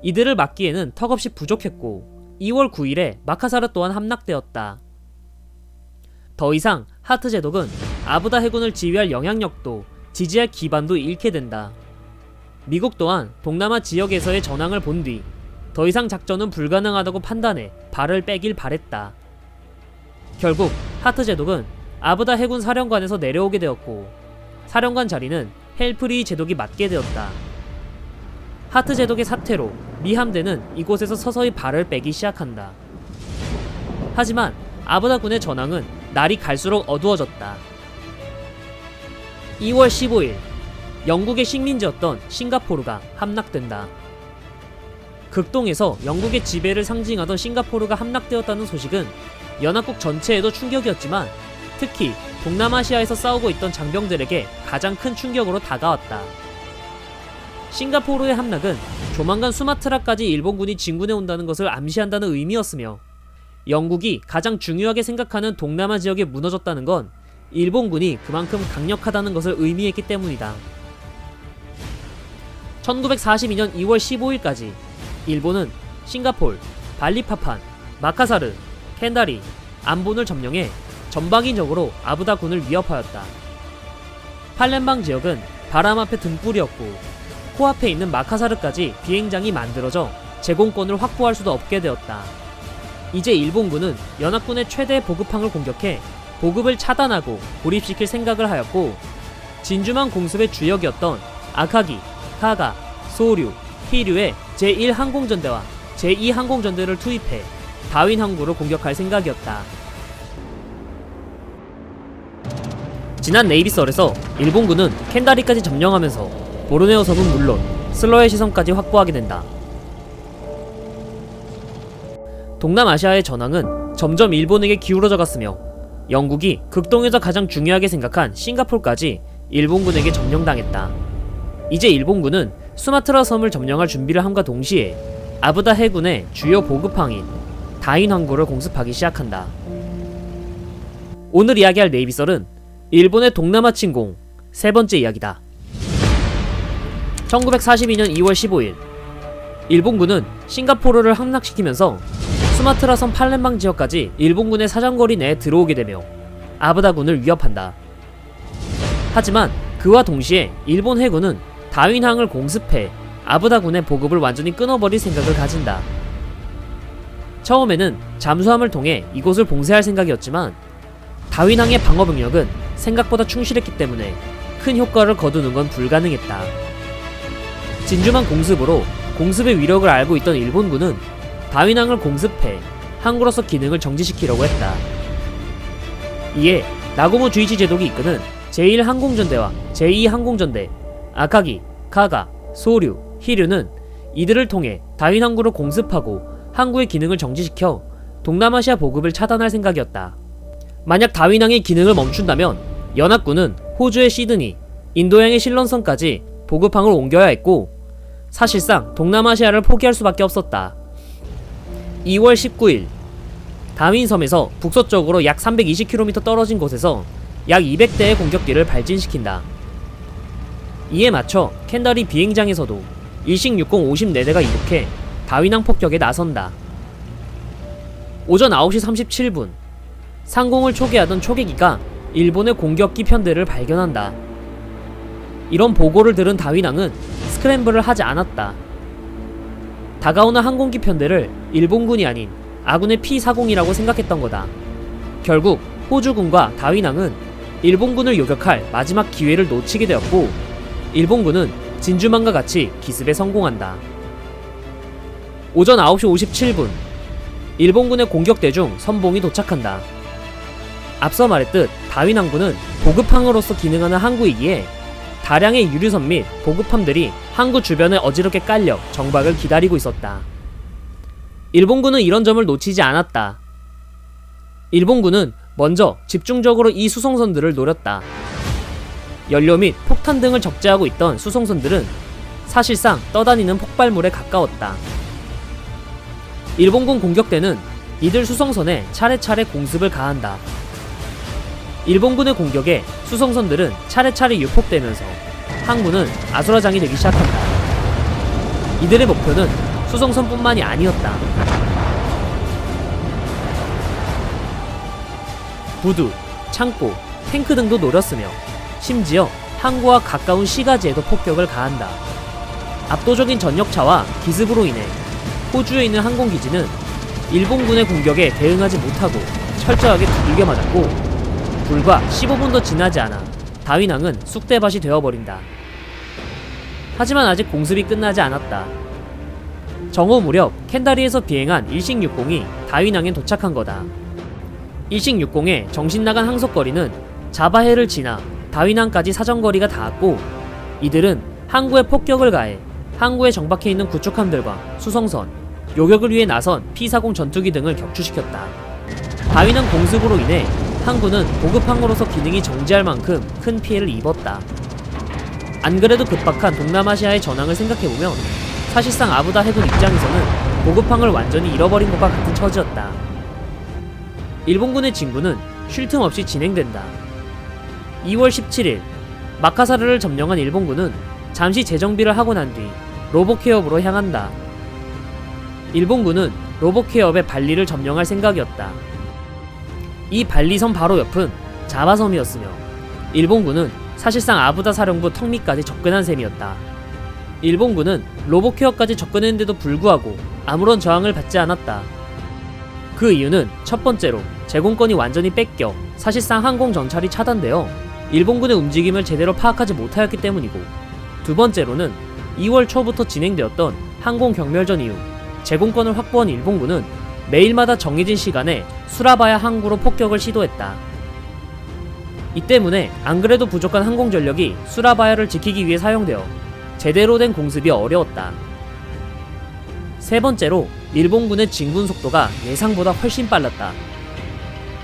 이들을 막기에는 턱없이 부족했고 2월 9일에 마카사르 또한 함락되었다. 더 이상 하트 제독은 아부다 해군을 지휘할 영향력도 지지할 기반도 잃게 된다. 미국 또한 동남아 지역에서의 전황을 본 뒤 더 이상 작전은 불가능하다고 판단해 발을 빼길 바랬다. 결국 하트 제독은 아부다 해군 사령관에서 내려오게 되었고 사령관 자리는 헬프리 제독이 맡게 되었다. 하트 제독의 사퇴로 미 함대는 이곳에서 서서히 발을 빼기 시작한다. 하지만 아부다군의 전황은 날이 갈수록 어두워졌다. 2월 15일 영국의 식민지였던 싱가포르가 함락된다. 극동에서 영국의 지배를 상징하던 싱가포르가 함락되었다는 소식은 연합국 전체에도 충격이었지만 특히 동남아시아에서 싸우고 있던 장병들에게 가장 큰 충격으로 다가왔다. 싱가포르의 함락은 조만간 수마트라까지 일본군이 진군해 온다는 것을 암시한다는 의미였으며 영국이 가장 중요하게 생각하는 동남아 지역에 무너졌다는 건 일본군이 그만큼 강력하다는 것을 의미했기 때문이다. 1942년 2월 15일까지 일본은 싱가폴, 발리파판, 마카사르, 켄다리, 안본을 점령해 전방위적으로 아부다군을 위협하였다. 팔렘방 지역은 바람 앞에 등불이었고 코앞에 있는 마카사르까지 비행장이 만들어져 제공권을 확보할 수도 없게 되었다. 이제 일본군은 연합군의 최대 보급항을 공격해 보급을 차단하고 고립시킬 생각을 하였고 진주만 공습의 주역이었던 아카기, 카가, 소류, 히류의 제1항공전대와 제2항공전대를 투입해 다윈 항구를 공격할 생각이었다. 지난 네이비설에서 일본군은 켄다리까지 점령하면서 보르네오 섬은 물론 슬러웨시 섬까지 확보하게 된다. 동남아시아의 전황은 점점 일본에게 기울어져 갔으며 영국이 극동에서 가장 중요하게 생각한 싱가폴까지 일본군에게 점령당했다. 이제 일본군은 수마트라 섬을 점령할 준비를 함과 동시에 아부다 해군의 주요 보급항인 다인 항구를 공습하기 시작한다. 오늘 이야기할 네이비설은 일본의 동남아 침공 세 번째 이야기다. 1942년 2월 15일 일본군은 싱가포르를 함락시키면서 수마트라 섬 팔렘방 지역까지 일본군의 사정거리 내에 들어오게 되며 아부다군을 위협한다. 하지만 그와 동시에 일본 해군은 다윈항을 공습해 아부다군의 보급을 완전히 끊어버릴 생각을 가진다. 처음에는 잠수함을 통해 이곳을 봉쇄할 생각이었지만 다윈항의 방어 병력은 생각보다 충실했기 때문에 큰 효과를 거두는 건 불가능했다. 진주만 공습으로 공습의 위력을 알고 있던 일본군은 다윈항을 공습해 항구로서 기능을 정지시키려고 했다. 이에 나고무 주이치 제독이 이끄는 제1항공전대와 제2항공전대, 아카기, 카가, 소류, 히류는 이들을 통해 다윈 항구를 공습하고 항구의 기능을 정지시켜 동남아시아 보급을 차단할 생각이었다. 만약 다윈항의 기능을 멈춘다면 연합군은 호주의 시드니, 인도양의 실런선까지 보급항을 옮겨야 했고 사실상 동남아시아를 포기할 수밖에 없었다. 2월 19일 다윈섬에서 북서쪽으로 약 320km 떨어진 곳에서 약 200대의 공격기를 발진시킨다. 이에 맞춰 켄다리 비행장에서도 일식 60 54대가 이륙해 다윈항 폭격에 나선다. 오전 9시 37분 상공을 초계하던 초계기가 일본의 공격기 편대를 발견한다. 이런 보고를 들은 다윈항은 스크램블을 하지 않았다. 다가오는 항공기 편대를 일본군이 아닌 아군의 P-40이라고 생각했던 거다. 결국 호주군과 다윈항은 일본군을 요격할 마지막 기회를 놓치게 되었고 일본군은 진주만과 같이 기습에 성공한다. 오전 9시 57분 일본군의 공격대 중 선봉이 도착한다. 앞서 말했듯 다윈 항구는 보급항으로서 기능하는 항구이기에 다량의 유류선 및 보급함들이 항구 주변에 어지럽게 깔려 정박을 기다리고 있었다. 일본군은 이런 점을 놓치지 않았다. 일본군은 먼저 집중적으로 이 수송선들을 노렸다. 연료 및 폭탄 등을 적재하고 있던 수송선들은 사실상 떠다니는 폭발물에 가까웠다. 일본군 공격대는 이들 수송선에 차례차례 공습을 가한다. 일본군의 공격에 수송선들은 차례차례 유폭되면서 항구는 아수라장이 되기 시작한다. 이들의 목표는 수송선뿐만이 아니었다. 부두, 창고, 탱크 등도 노렸으며 심지어 항구와 가까운 시가지에도 폭격을 가한다. 압도적인 전력차와 기습으로 인해 호주에 있는 항공기지는 일본군의 공격에 대응하지 못하고 철저하게 두들겨 맞았고 불과 15분도 지나지 않아 다윈항은 쑥대밭이 되어버린다. 하지만 아직 공습이 끝나지 않았다. 정오 무렵 캔다리에서 비행한 일식-60이 다윈항에 도착한 거다. 일식-60의 정신나간 항속거리는 자바해를 지나 다윈항까지 사정거리가 닿았고 이들은 항구에 폭격을 가해 항구에 정박해 있는 구축함들과 수송선, 요격을 위해 나선 P-40 전투기 등을 격추시켰다. 다윈항 공습으로 인해 항구는 보급항으로서 기능이 정지할 만큼 큰 피해를 입었다. 안 그래도 급박한 동남아시아의 전황을 생각해보면 사실상 아부다 해군 입장에서는 보급항을 완전히 잃어버린 것과 같은 처지였다. 일본군의 진군은 쉴 틈 없이 진행된다. 2월 17일 마카사르를 점령한 일본군은 잠시 재정비를 하고 난 뒤 로보케업으로 향한다. 일본군은 로보케업의 발리를 점령할 생각이었다. 이 발리섬 바로 옆은 자바섬이었으며 일본군은 사실상 아부다 사령부 턱밑까지 접근한 셈이었다. 일본군은 로보케업까지 접근했는데도 불구하고 아무런 저항을 받지 않았다. 그 이유는 첫 번째로 제공권이 완전히 뺏겨 사실상 항공 정찰이 차단되어 일본군의 움직임을 제대로 파악하지 못하였기 때문이고 두 번째로는 2월 초부터 진행되었던 항공 경멸전 이후 제공권을 확보한 일본군은 매일마다 정해진 시간에 수라바야 항구로 폭격을 시도했다. 이 때문에 안 그래도 부족한 항공 전력이 수라바야를 지키기 위해 사용되어 제대로 된 공습이 어려웠다. 세 번째로 일본군의 진군 속도가 예상보다 훨씬 빨랐다.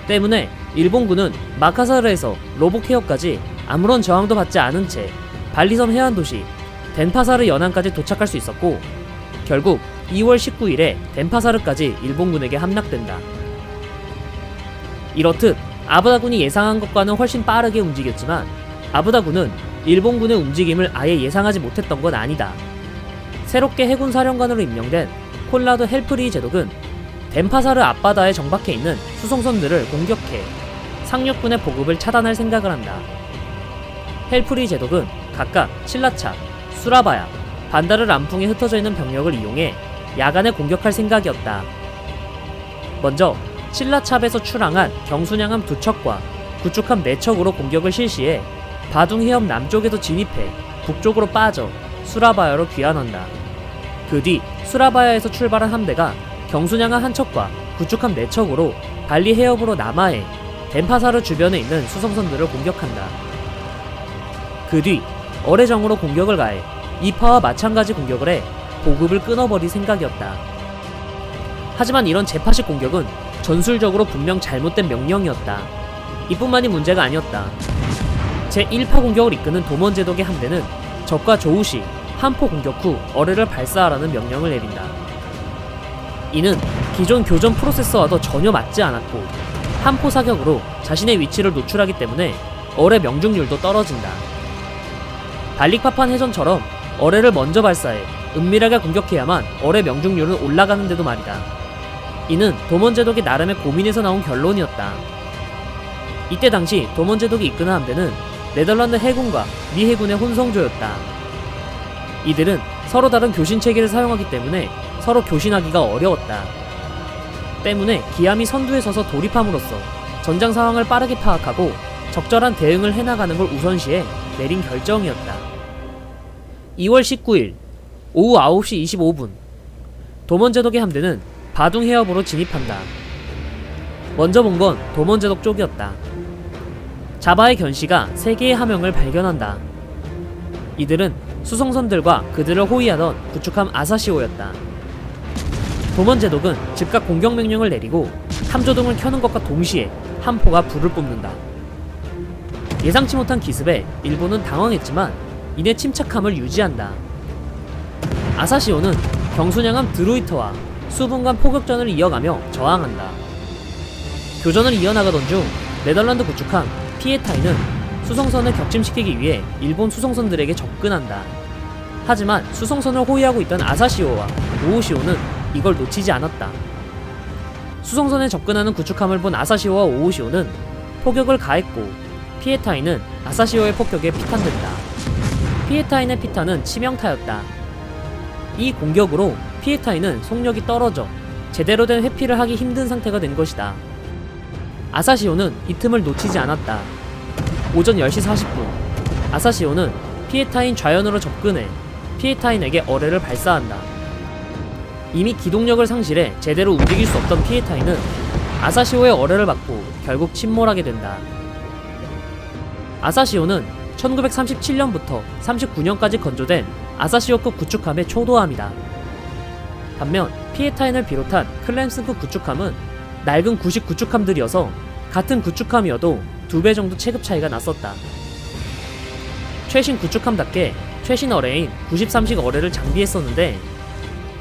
때문에 일본군은 마카사르에서 로보케어까지 아무런 저항도 받지 않은 채 발리섬 해안 도시 덴파사르 연안까지 도착할 수 있었고 결국 2월 19일에 덴파사르까지 일본군에게 함락된다. 이렇듯 아부다군이 예상한 것과는 훨씬 빠르게 움직였지만 아부다군은 일본군의 움직임을 아예 예상하지 못했던 건 아니다. 새롭게 해군 사령관으로 임명된 콘라드 헬프리 제독은 덴파사르 앞바다에 정박해 있는 수송선들을 공격해 상륙군의 보급을 차단할 생각을 한다. 헬프리 제독은 각각 칠라찹, 수라바야, 반다르 람풍에 흩어져 있는 병력을 이용해 야간에 공격할 생각이었다. 먼저 칠라찹에서 출항한 경순양함 2척과 구축함 4척으로 공격을 실시해 바둥 해협 남쪽에서 진입해 북쪽으로 빠져 수라바야로 귀환한다. 그 뒤 수라바야에서 출발한 함대가 경순양함 1척과 구축함 4척으로 발리 해협으로 남하해 덴파사르 주변에 있는 수송선들을 공격한다. 그 뒤 어뢰정으로 공격을 가해 이파와 마찬가지 공격을 해 보급을 끊어버릴 생각이었다. 하지만 이런 재파식 공격은 전술적으로 분명 잘못된 명령이었다. 이뿐만이 문제가 아니었다. 제1파 공격을 이끄는 도먼제독의 함대는 적과 조우시 한포 공격 후 어뢰를 발사하라는 명령을 내린다. 이는 기존 교전 프로세서와도 전혀 맞지 않았고 한포 사격으로 자신의 위치를 노출하기 때문에 어뢰 명중률도 떨어진다. 발릭파판 해전처럼 어뢰를 먼저 발사해 은밀하게 공격해야만 어뢰 명중률은 올라가는데도 말이다. 이는 도먼제독의 나름의 고민에서 나온 결론이었다. 이때 당시 도먼제독이 이끄는 함대는 네덜란드 해군과 미 해군의 혼성조였다. 이들은 서로 다른 교신 체계를 사용하기 때문에 서로 교신하기가 어려웠다. 때문에 기암이 선두에 서서 돌입함으로써 전장 상황을 빠르게 파악하고 적절한 대응을 해나가는 걸 우선시해 내린 결정이었다. 2월 19일 오후 9시 25분 도먼제독의 함대는 바둥 해협으로 진입한다. 먼저 본 건 도먼제독 쪽이었다. 자바의 견씨가 3개의 함영을 발견한다. 이들은 수송선들과 그들을 호위하던 구축함 아사시오였다. 도먼제독은 즉각 공격 명령을 내리고 탐조등을 켜는 것과 동시에 함포가 불을 뿜는다. 예상치 못한 기습에 일본은 당황했지만 이내 침착함을 유지한다. 아사시오는 경순양함 드루이터와 수분간 포격전을 이어가며 저항한다. 교전을 이어나가던 중 네덜란드 구축함 피에타이는 수송선을 격침시키기 위해 일본 수송선들에게 접근한다. 하지만 수송선을 호위하고 있던 아사시오와 오오시오는 이걸 놓치지 않았다. 수송선에 접근하는 구축함을 본 아사시오와 오오시오는 포격을 가했고 피에타이는 아사시오의 폭격에 피탄된다. 피에타이의 피탄은 치명타였다. 이 공격으로 피에타이는 속력이 떨어져 제대로 된 회피를 하기 힘든 상태가 된 것이다. 아사시오는 이 틈을 놓치지 않았다. 오전 10시 40분 아사시오는 피에타인 좌연으로 접근해 피에타인에게 어뢰를 발사한다. 이미 기동력을 상실해 제대로 움직일 수 없던 피에타인은 아사시오의 어뢰를 받고 결국 침몰하게 된다. 아사시오는 1937년부터 39년까지 건조된 아사시오급 구축함의 초도함이다. 반면 피에타인을 비롯한 클램슨급 구축함은 낡은 구식 구축함들이어서 같은 구축함이어도 2배 정도 체급 차이가 났었다. 최신 구축함답게 최신 어뢰인 93식 어뢰를 장비했었는데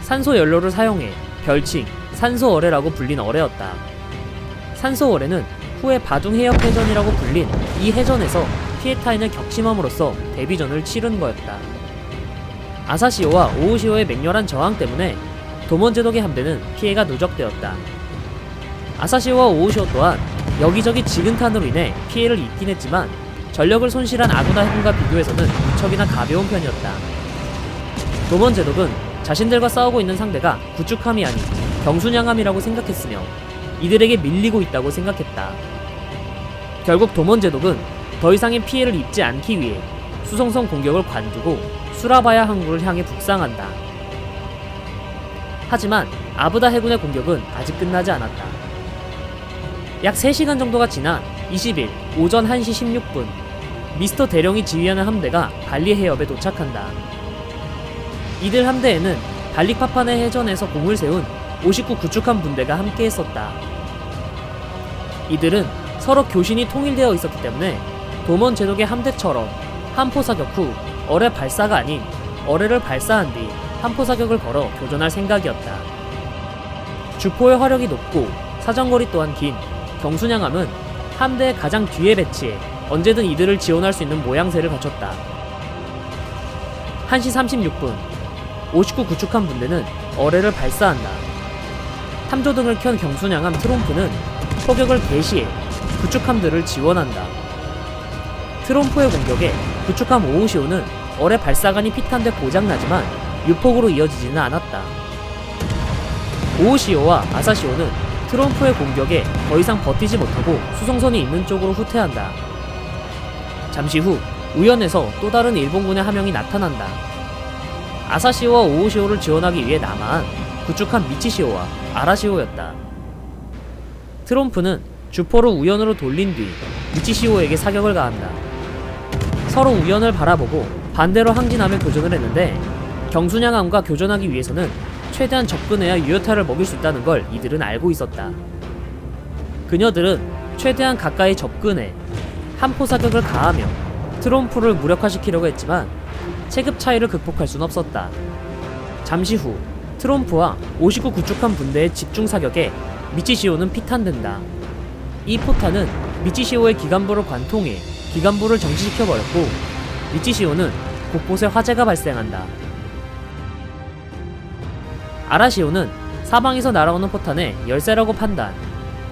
산소 연료를 사용해 별칭 산소 어뢰라고 불린 어뢰였다. 산소 어뢰는 후에 바둥 해협 해전이라고 불린 이 해전에서 피에타인을 격침함으로써 데뷔전을 치른 거였다. 아사시오와 오오시오의 맹렬한 저항 때문에 도먼제독의 함대는 피해가 누적되었다. 아사시오와 오오시오 또한 여기저기 지근탄으로 인해 피해를 입긴 했지만 전력을 손실한 아구나 해군과 비교해서는 무척이나 가벼운 편이었다. 도먼제독은 자신들과 싸우고 있는 상대가 구축함이 아닌 경순양함이라고 생각했으며 이들에게 밀리고 있다고 생각했다. 결국 도먼제독은 더 이상의 피해를 입지 않기 위해 수송선 공격을 관두고 수라바야 항구를 향해 북상한다. 하지만 아부다 해군의 공격은 아직 끝나지 않았다. 약 3시간 정도가 지나 20일 오전 1시 16분 미스터 대령이 지휘하는 함대가 발리 해협에 도착한다. 이들 함대에는 발리파파네 해전에서 공을 세운 59 구축함 분대가 함께 했었다. 이들은 서로 교신이 통일되어 있었기 때문에 도먼제독의 함대처럼 함포 사격 후 어뢰 발사가 아닌 어뢰를 발사한 뒤 함포 사격을 걸어 교전할 생각이었다. 주포의 화력이 높고 사정거리 또한 긴 경순양함은 함대의 가장 뒤에 배치해 언제든 이들을 지원할 수 있는 모양새를 갖췄다. 1시 36분 59 구축함 분대는 어뢰를 발사한다. 탐조등을 켠 경순양함 트롬프는 포격을 개시해 구축함들을 지원한다. 트롬프의 공격에 구축함 오오시오는 어뢰 발사관이 피탄돼 고장나지만 유폭으로 이어지지는 않았다. 오오시오와 아사시오는 트롬프의 공격에 더 이상 버티지 못하고 수송선이 있는 쪽으로 후퇴한다. 잠시 후 우연에서 또 다른 일본군의 함영이 나타난다. 아사시오와 오오시오를 지원하기 위해 남아한 구축함 미치시오와 아라시오였다. 트롬프는 주포를 우연으로 돌린 뒤 미치시오에게 사격을 가한다. 서로 우연을 바라보고 반대로 항진하며 교전을 했는데 경순양함과 교전하기 위해서는 최대한 접근해야 유효타를 먹일 수 있다는 걸 이들은 알고 있었다. 그녀들은 최대한 가까이 접근해 함포 사격을 가하며 트롬프를 무력화시키려고 했지만 체급 차이를 극복할 순 없었다. 잠시 후 트롬프와 59 구축함 분대의 집중 사격에 미치시오는 피탄된다. 이 포탄은 미치시오의 기관부를 관통해 기관부를 정지시켜버렸고 미치시오는 곳곳에 화재가 발생한다. 아라시오는 사방에서 날아오는 포탄의 열세라고 판단,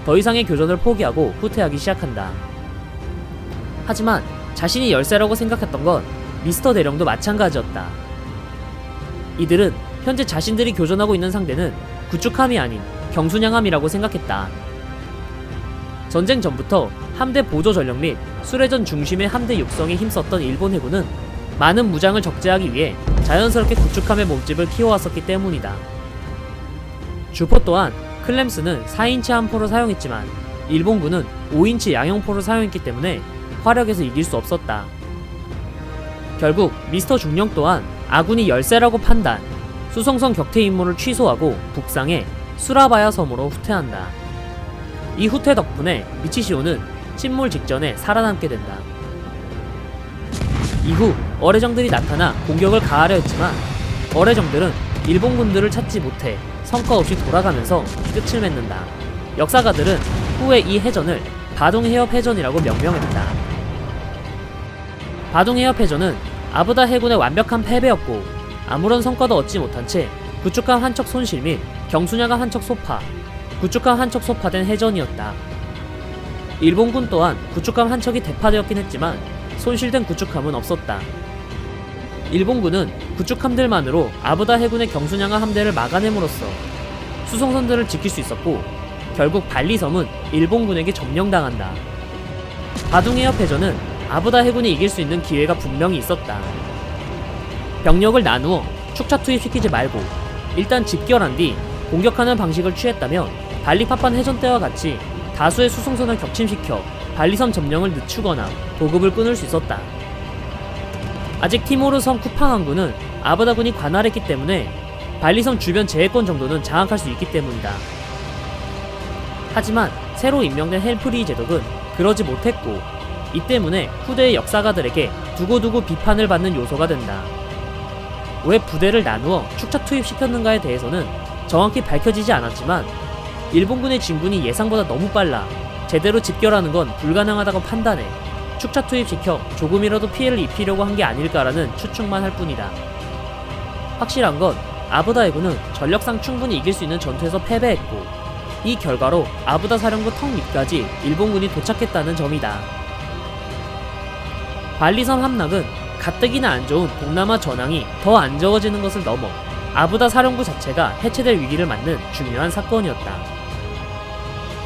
더 이상의 교전을 포기하고 후퇴하기 시작한다. 하지만 자신이 열세라고 생각했던 건 미스터 대령도 마찬가지였다. 이들은 현재 자신들이 교전하고 있는 상대는 구축함이 아닌 경순양함이라고 생각했다. 전쟁 전부터 함대 보조 전력 및 수레전 중심의 함대 육성에 힘썼던 일본 해군은 많은 무장을 적재하기 위해 자연스럽게 구축함의 몸집을 키워왔었기 때문이다. 주포 또한 클램스는 4인치 함포를 사용했지만 일본군은 5인치 양형포를 사용했기 때문에 화력에서 이길 수 없었다. 결국 미스터 중령 또한 아군이 열세라고 판단, 수송선 격퇴 임무를 취소하고 북상해 수라바야 섬으로 후퇴한다. 이 후퇴 덕분에 미치시오는 침몰 직전에 살아남게 된다. 이후 어뢰정들이 나타나 공격을 가하려 했지만 어뢰정들은 일본군들을 찾지 못해 성과 없이 돌아가면서 끝을 맺는다. 역사가들은 후에 이 해전을 바둥해협해전이라고 명명했다. 바둥해협해전은 아부다 해군의 완벽한 패배였고 아무런 성과도 얻지 못한 채 구축함 한 척 손실 및 경수냐가 한 척 소파, 구축함 한 척 소파된 해전이었다. 일본군 또한 구축함 한 척이 대파되었긴 했지만 손실된 구축함은 없었다. 일본군은 구축함들만으로 아부다 해군의 경수냐가 함대를 막아냄으로써 수송선들을 지킬 수 있었고 결국 발리섬은 일본군에게 점령당한다. 바둥해협 해전은 아부다 해군이 이길 수 있는 기회가 분명히 있었다. 병력을 나누어 축차 투입시키지 말고 일단 집결한 뒤 공격하는 방식을 취했다면 발리파판 해전 때와 같이 다수의 수송선을 격침시켜 발리섬 점령을 늦추거나 보급을 끊을 수 있었다. 아직 티모르 섬 쿠팡 항구는 아부다군이 관할했기 때문에 발리섬 주변 제해권 정도는 장악할 수 있기 때문이다. 하지만 새로 임명된 헬프리 제독은 그러지 못했고 이 때문에 후대의 역사가들에게 두고두고 비판을 받는 요소가 된다. 왜 부대를 나누어 축차 투입시켰는가에 대해서는 정확히 밝혀지지 않았지만 일본군의 진군이 예상보다 너무 빨라 제대로 집결하는 건 불가능하다고 판단해 축차 투입시켜 조금이라도 피해를 입히려고 한 게 아닐까라는 추측만 할 뿐이다. 확실한 건 아부다 해군은 전력상 충분히 이길 수 있는 전투에서 패배했고 이 결과로 아부다 사령부 턱 밑까지 일본군이 도착했다는 점이다. 발리섬 함락은 가뜩이나 안 좋은 동남아 전황이 더 안 좋아지는 것을 넘어 아부다 사령부 자체가 해체될 위기를 맞는 중요한 사건이었다.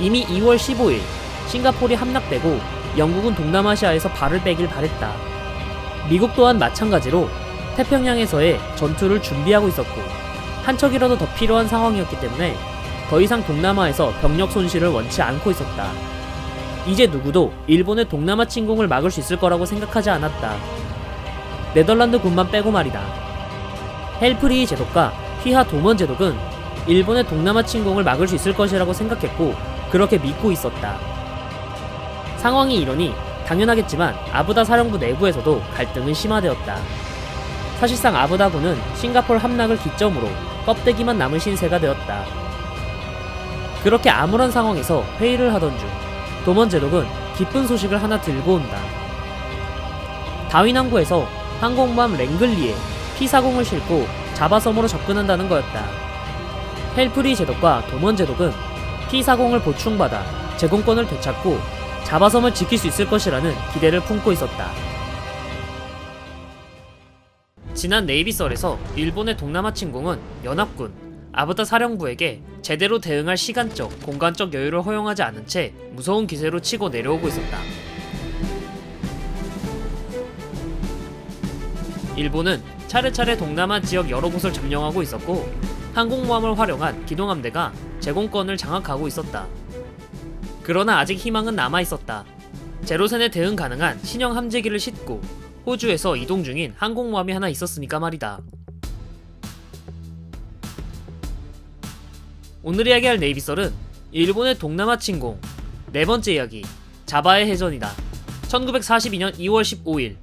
이미 2월 15일 싱가포르이 함락되고 영국은 동남아시아에서 발을 빼길 바랬다. 미국 또한 마찬가지로 태평양에서의 전투를 준비하고 있었고 한 척이라도 더 필요한 상황이었기 때문에 더 이상 동남아에서 병력 손실을 원치 않고 있었다. 이제 누구도 일본의 동남아 침공을 막을 수 있을 거라고 생각하지 않았다. 네덜란드 군만 빼고 말이다. 헬프리히 제독과 휘하 도먼 제독은 일본의 동남아 침공을 막을 수 있을 것이라고 생각했고 그렇게 믿고 있었다. 상황이 이러니 당연하겠지만 아부다 사령부 내부에서도 갈등은 심화되었다. 사실상 아부다군은 싱가포르 함락을 기점으로 껍데기만 남은 신세가 되었다. 그렇게 암울한 상황에서 회의를 하던 중 도먼 제독은 기쁜 소식을 하나 들고 온다. 다윈항구에서 항공모함 랭글리에 P-40을 싣고 자바섬으로 접근한다는 거였다. 헬프리 제독과 도먼 제독은 P-40을 보충받아 제공권을 되찾고 자바섬을 지킬 수 있을 것이라는 기대를 품고 있었다. 지난 네이비설에서 일본의 동남아 침공은 연합군, 아부다 사령부에게 제대로 대응할 시간적, 공간적 여유를 허용하지 않은 채 무서운 기세로 치고 내려오고 있었다. 일본은 차례차례 동남아 지역 여러 곳을 점령하고 있었고 항공모함을 활용한 기동함대가 제공권을 장악하고 있었다. 그러나 아직 희망은 남아있었다. 제로센에 대응 가능한 신형 함재기를 싣고 호주에서 이동 중인 항공모함이 하나 있었으니까 말이다. 오늘 이야기할 네이비설은 일본의 동남아 침공 네 번째 이야기 자바의 해전이다. 1942년 2월 15일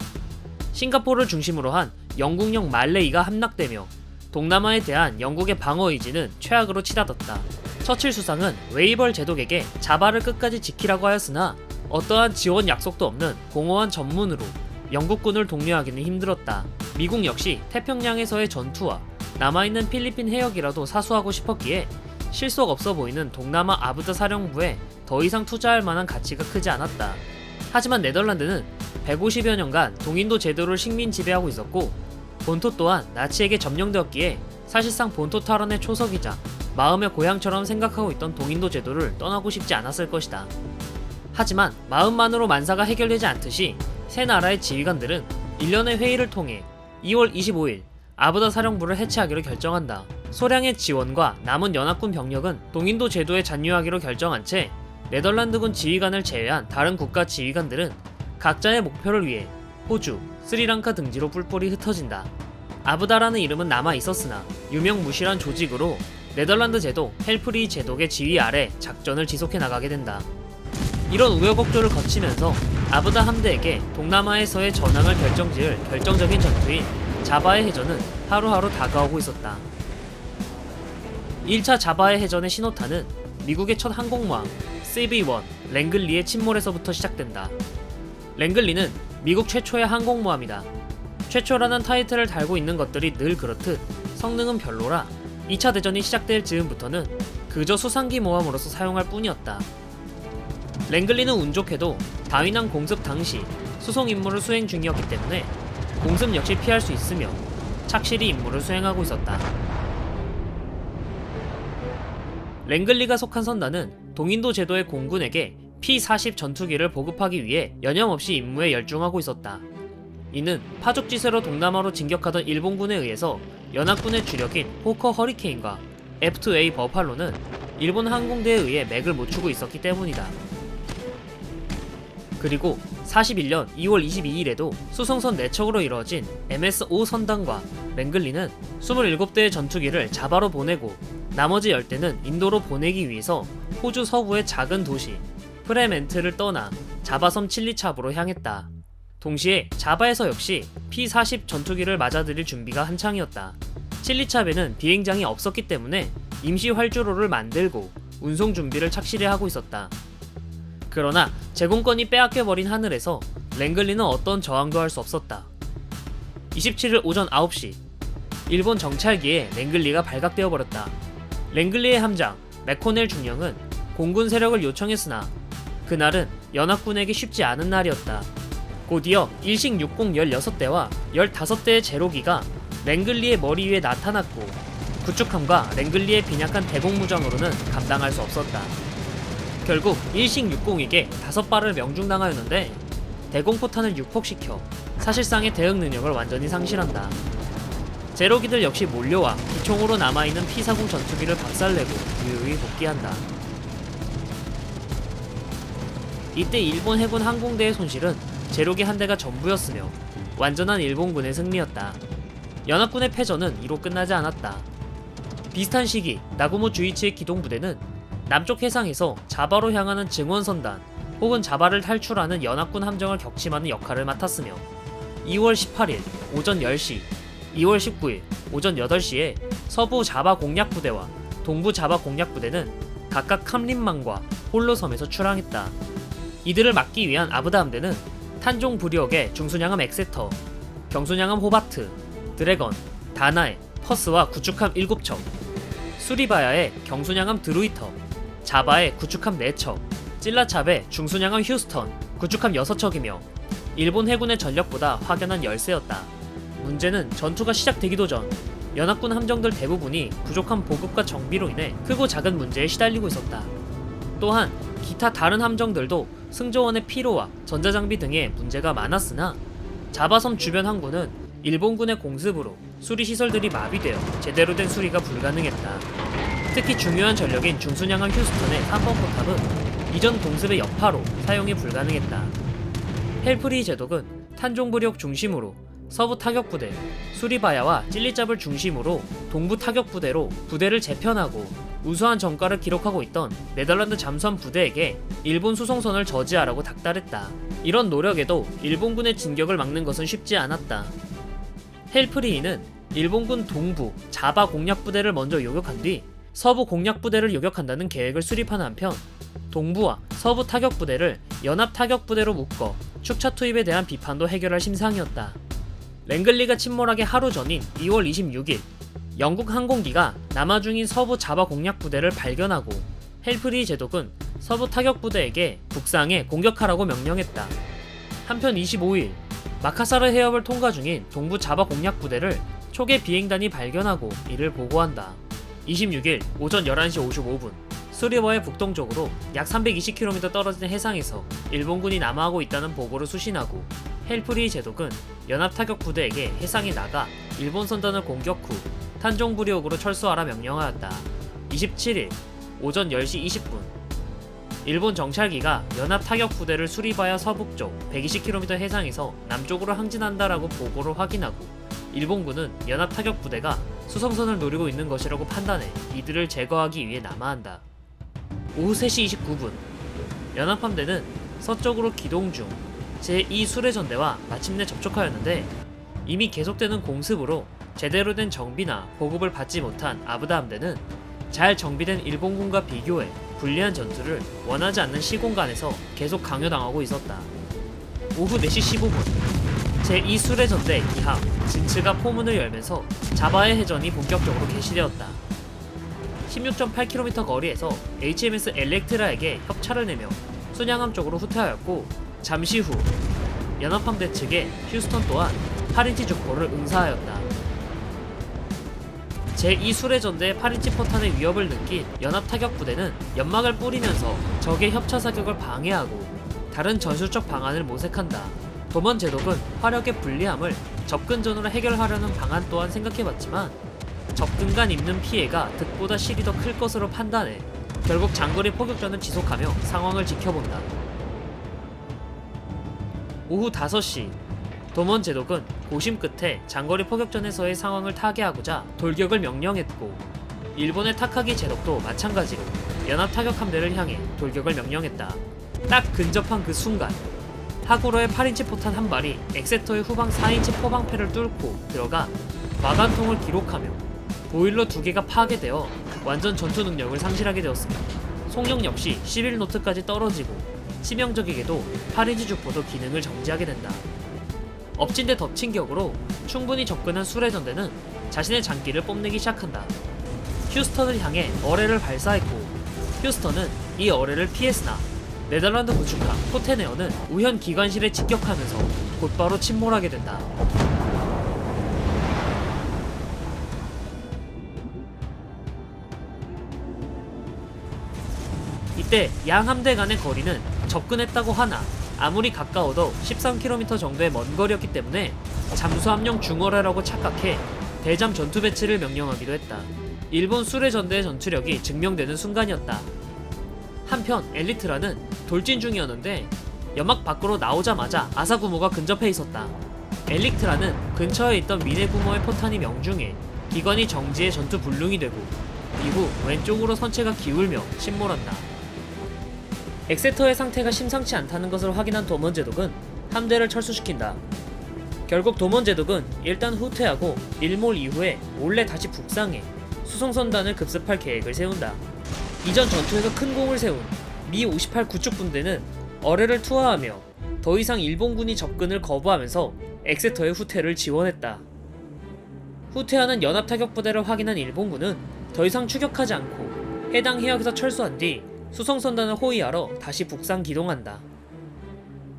싱가포르를 중심으로 한 영국령 말레이가 함락되며 동남아에 대한 영국의 방어 의지는 최악으로 치닫았다. 처칠 수상은 웨이벌 제독에게 자바를 끝까지 지키라고 하였으나 어떠한 지원 약속도 없는 공허한 전문으로 영국군을 독려하기는 힘들었다. 미국 역시 태평양에서의 전투와 남아있는 필리핀 해역이라도 사수하고 싶었기에 실속 없어 보이는 동남아 아부다 사령부에 더 이상 투자할 만한 가치가 크지 않았다. 하지만 네덜란드는 150여 년간 동인도 제도를 식민 지배하고 있었고 본토 또한 나치에게 점령되었기에 사실상 본토 탈환의 초석이자 마음의 고향처럼 생각하고 있던 동인도 제도를 떠나고 싶지 않았을 것이다. 하지만 마음만으로 만사가 해결되지 않듯이 세 나라의 지휘관들은 일련의 회의를 통해 2월 25일 아브다 사령부를 해체하기로 결정한다. 소량의 지원과 남은 연합군 병력은 동인도 제도에 잔류하기로 결정한 채 네덜란드군 지휘관을 제외한 다른 국가 지휘관들은 각자의 목표를 위해 호주, 스리랑카 등지로 뿔뿔이 흩어진다. 아브다라는 이름은 남아 있었으나 유명무실한 조직으로 네덜란드 제도 헬프리 제독의 지휘 아래 작전을 지속해 나가게 된다. 이런 우여곡절을 거치면서 아브다 함대에게 동남아에서의 전황을 결정지을 결정적인 전투인 자바의 해전은 하루하루 다가오고 있었다. 1차 자바의 해전의 신호탄은 미국의 첫 항공모함 CB-1 랭글리의 침몰에서부터 시작된다. 랭글리는 미국 최초의 항공모함이다. 최초라는 타이틀을 달고 있는 것들이 늘 그렇듯 성능은 별로라 2차 대전이 시작될 즈음부터는 그저 수상기 모함으로서 사용할 뿐이었다. 랭글리는 운 좋게도 다윈항 공습 당시 수송 임무를 수행 중이었기 때문에 공습 역시 피할 수 있으며 착실히 임무를 수행하고 있었다. 랭글리가 속한 선단은 동인도 제도의 공군에게 P-40 전투기를 보급하기 위해 여념없이 임무에 열중하고 있었다. 이는 파죽지세로 동남아로 진격하던 일본군에 의해서 연합군의 주력인 호커 허리케인과 F-2A 버팔로는 일본 항공대에 의해 맥을 못 추고 있었기 때문이다. 그리고 41년 2월 22일에도 수송선 4척으로 이루어진 MS-5 선단과 랭글리는 27대의 전투기를 자바로 보내고 나머지 10대는 인도로 보내기 위해서 호주 서부의 작은 도시 프레멘트를 떠나 자바섬 칠리찹으로 향했다. 동시에 자바에서 역시 P-40 전투기를 맞아들일 준비가 한창이었다. 칠리찹에는 비행장이 없었기 때문에 임시 활주로를 만들고 운송 준비를 착실히 하고 있었다. 그러나 제공권이 빼앗겨버린 하늘에서 랭글리는 어떤 저항도 할 수 없었다. 27일 오전 9시 일본 정찰기에 랭글리가 발각되어 버렸다. 랭글리의 함장 맥코넬 중령은 공군 세력을 요청했으나 그날은 연합군에게 쉽지 않은 날이었다. 곧이어 일식 60 16대와 15대의 제로기가 랭글리의 머리 위에 나타났고 구축함과 랭글리의 빈약한 대공무장으로는 감당할 수 없었다. 결국 일식 60에게 5발을 명중당하였는데 대공포탄을 육폭시켜 사실상의 대응 능력을 완전히 상실한다. 제로기들 역시 몰려와 기총으로 남아있는 P-40 전투기를 박살내고 유유히 복귀한다. 이때 일본 해군 항공대의 손실은 제로기 한 대가 전부였으며 완전한 일본군의 승리였다. 연합군의 패전은 이로 끝나지 않았다. 비슷한 시기 나고무 주이치의 기동부대는 남쪽 해상에서 자바로 향하는 증원선단 혹은 자바를 탈출하는 연합군 함정을 격침하는 역할을 맡았으며 2월 18일 오전 10시, 2월 19일 오전 8시에 서부 자바 공략부대와 동부 자바 공략부대는 각각 캄린망과 홀로섬에서 출항했다. 이들을 막기 위한 아브다 함대는 탄종 부력의 중순양함 엑세터, 경순양함 호바트, 드래건, 다나에, 퍼스와 구축함 7척, 수리바야의 경순양함 드루이터, 자바의 구축함 4척, 찔라찹의 중순양함 휴스턴, 구축함 6척이며 일본 해군의 전력보다 확연한 열세였다. 문제는 전투가 시작되기도 전 연합군 함정들 대부분이 부족한 보급과 정비로 인해 크고 작은 문제에 시달리고 있었다. 또한 기타 다른 함정들도 승조원의 피로와 전자장비 등의 문제가 많았으나 자바섬 주변 항구는 일본군의 공습으로 수리시설들이 마비되어 제대로 된 수리가 불가능했다. 특히 중요한 전력인 중순양함 휴스턴의 3번 포탑은 이전 공습의 여파로 사용이 불가능했다. 헬프리 제독은 탄종부력 중심으로 서부 타격부대, 수리바야와 찔리짭을 중심으로 동부 타격부대로 부대를 재편하고 우수한 전과를 기록하고 있던 네덜란드 잠수함 부대에게 일본 수송선을 저지하라고 닥달했다. 이런 노력에도 일본군의 진격을 막는 것은 쉽지 않았다. 헬프리이는 일본군 동부 자바 공략부대를 먼저 요격한 뒤 서부 공략부대를 요격한다는 계획을 수립하는 한편 동부와 서부 타격부대를 연합 타격부대로 묶어 축차 투입에 대한 비판도 해결할 심상이었다. 랭글리가 침몰하기 하루 전인 2월 26일 영국 항공기가 남하 중인 서부 자바 공략부대를 발견하고 헬프리 제독은 서부 타격부대에게 북상해 공격하라고 명령했다. 한편 25일 마카사르 해협을 통과 중인 동부 자바 공략부대를 초계 비행단이 발견하고 이를 보고한다. 26일 오전 11시 55분 수리버의 북동쪽으로 약 320km 떨어진 해상에서 일본군이 남하하고 있다는 보고를 수신하고 헬프리 제독은 연합타격부대에게 해상에 나가 일본 선단을 공격 후 탄종부리옥으로 철수하라 명령하였다. 27일 오전 10시 20분 일본 정찰기가 연합타격부대를 수리바야 서북쪽 120km 해상에서 남쪽으로 항진한다라고 보고를 확인하고 일본군은 연합타격부대가 수송선을 노리고 있는 것이라고 판단해 이들을 제거하기 위해 남하한다. 오후 3시 29분 연합함대는 서쪽으로 기동 중 제2수레전대와 마침내 접촉하였는데 이미 계속되는 공습으로 제대로 된 정비나 보급을 받지 못한 아부다 함대는 잘 정비된 일본군과 비교해 불리한 전투를 원하지 않는 시공간에서 계속 강요당하고 있었다. 오후 4시 15분 제2수레전대 2함 진츠가 포문을 열면서 자바의 해전이 본격적으로 개시되었다. 16.8km 거리에서 HMS 엘렉트라에게 협차를 내며 순양함 쪽으로 후퇴하였고 잠시 후 연합함대 측의 휴스턴 또한 8인치 주포를 응사하였다. 제2수레전대의 8인치 포탄의 위협을 느낀 연합타격부대는 연막을 뿌리면서 적의 협차 사격을 방해하고 다른 전술적 방안을 모색한다. 도먼 제독은 화력의 불리함을 접근전으로 해결하려는 방안 또한 생각해봤지만 접근 간 입는 피해가 득보다 실이 더 클 것으로 판단해 결국 장거리 포격전을 지속하며 상황을 지켜본다. 오후 5시 도먼 제독은 고심 끝에 장거리 포격전에서의 상황을 타개하고자 돌격을 명령했고 일본의 타카기 제독도 마찬가지로 연합 타격 함대를 향해 돌격을 명령했다. 딱 근접한 그 순간 하구로의 8인치 포탄 한 발이 엑세터의 후방 4인치 포방패를 뚫고 들어가 마간통을 기록하며 보일러 2개가 파괴되어 완전 전투 능력을 상실하게 되었습니다. 속력 역시 11노트까지 떨어지고 치명적이게도 8인치 주포도 기능을 정지하게 된다. 엎친 데 덮친 격으로 충분히 접근한 수레전대는 자신의 장기를 뽐내기 시작한다. 휴스턴을 향해 어뢰를 발사했고 휴스턴은 이 어뢰를 피했으나 네덜란드 구축함 포테네어는 우현 기관실에 직격하면서 곧바로 침몰하게 된다. 이때 양 함대 간의 거리는 접근했다고 하나 아무리 가까워도 13km 정도의 먼 거리였기 때문에 잠수함용 중어뢰라고 착각해 대잠 전투 배치를 명령하기도 했다. 일본 수레전대의 전투력이 증명되는 순간이었다. 한편 엘리트라는 돌진 중이었는데 연막 밖으로 나오자마자 아사구모가 근접해 있었다. 엘리트라는 근처에 있던 미네구모의 포탄이 명중해 기관이 정지해 전투 불능이 되고 이후 왼쪽으로 선체가 기울며 침몰한다. 엑세터의 상태가 심상치 않다는 것을 확인한 도먼 제독은 함대를 철수시킨다. 결국 도먼 제독은 일단 후퇴하고 일몰 이후에 몰래 다시 북상해 수송선단을 급습할 계획을 세운다. 이전 전투에서 큰 공을 세운 미 58 구축 분대는 어뢰를 투하하며 더 이상 일본군이 접근을 거부하면서 엑세터의 후퇴를 지원했다. 후퇴하는 연합타격부대를 확인한 일본군은 더 이상 추격하지 않고 해당 해역에서 철수한 뒤 수송선단을 호위하러 다시 북상 기동한다.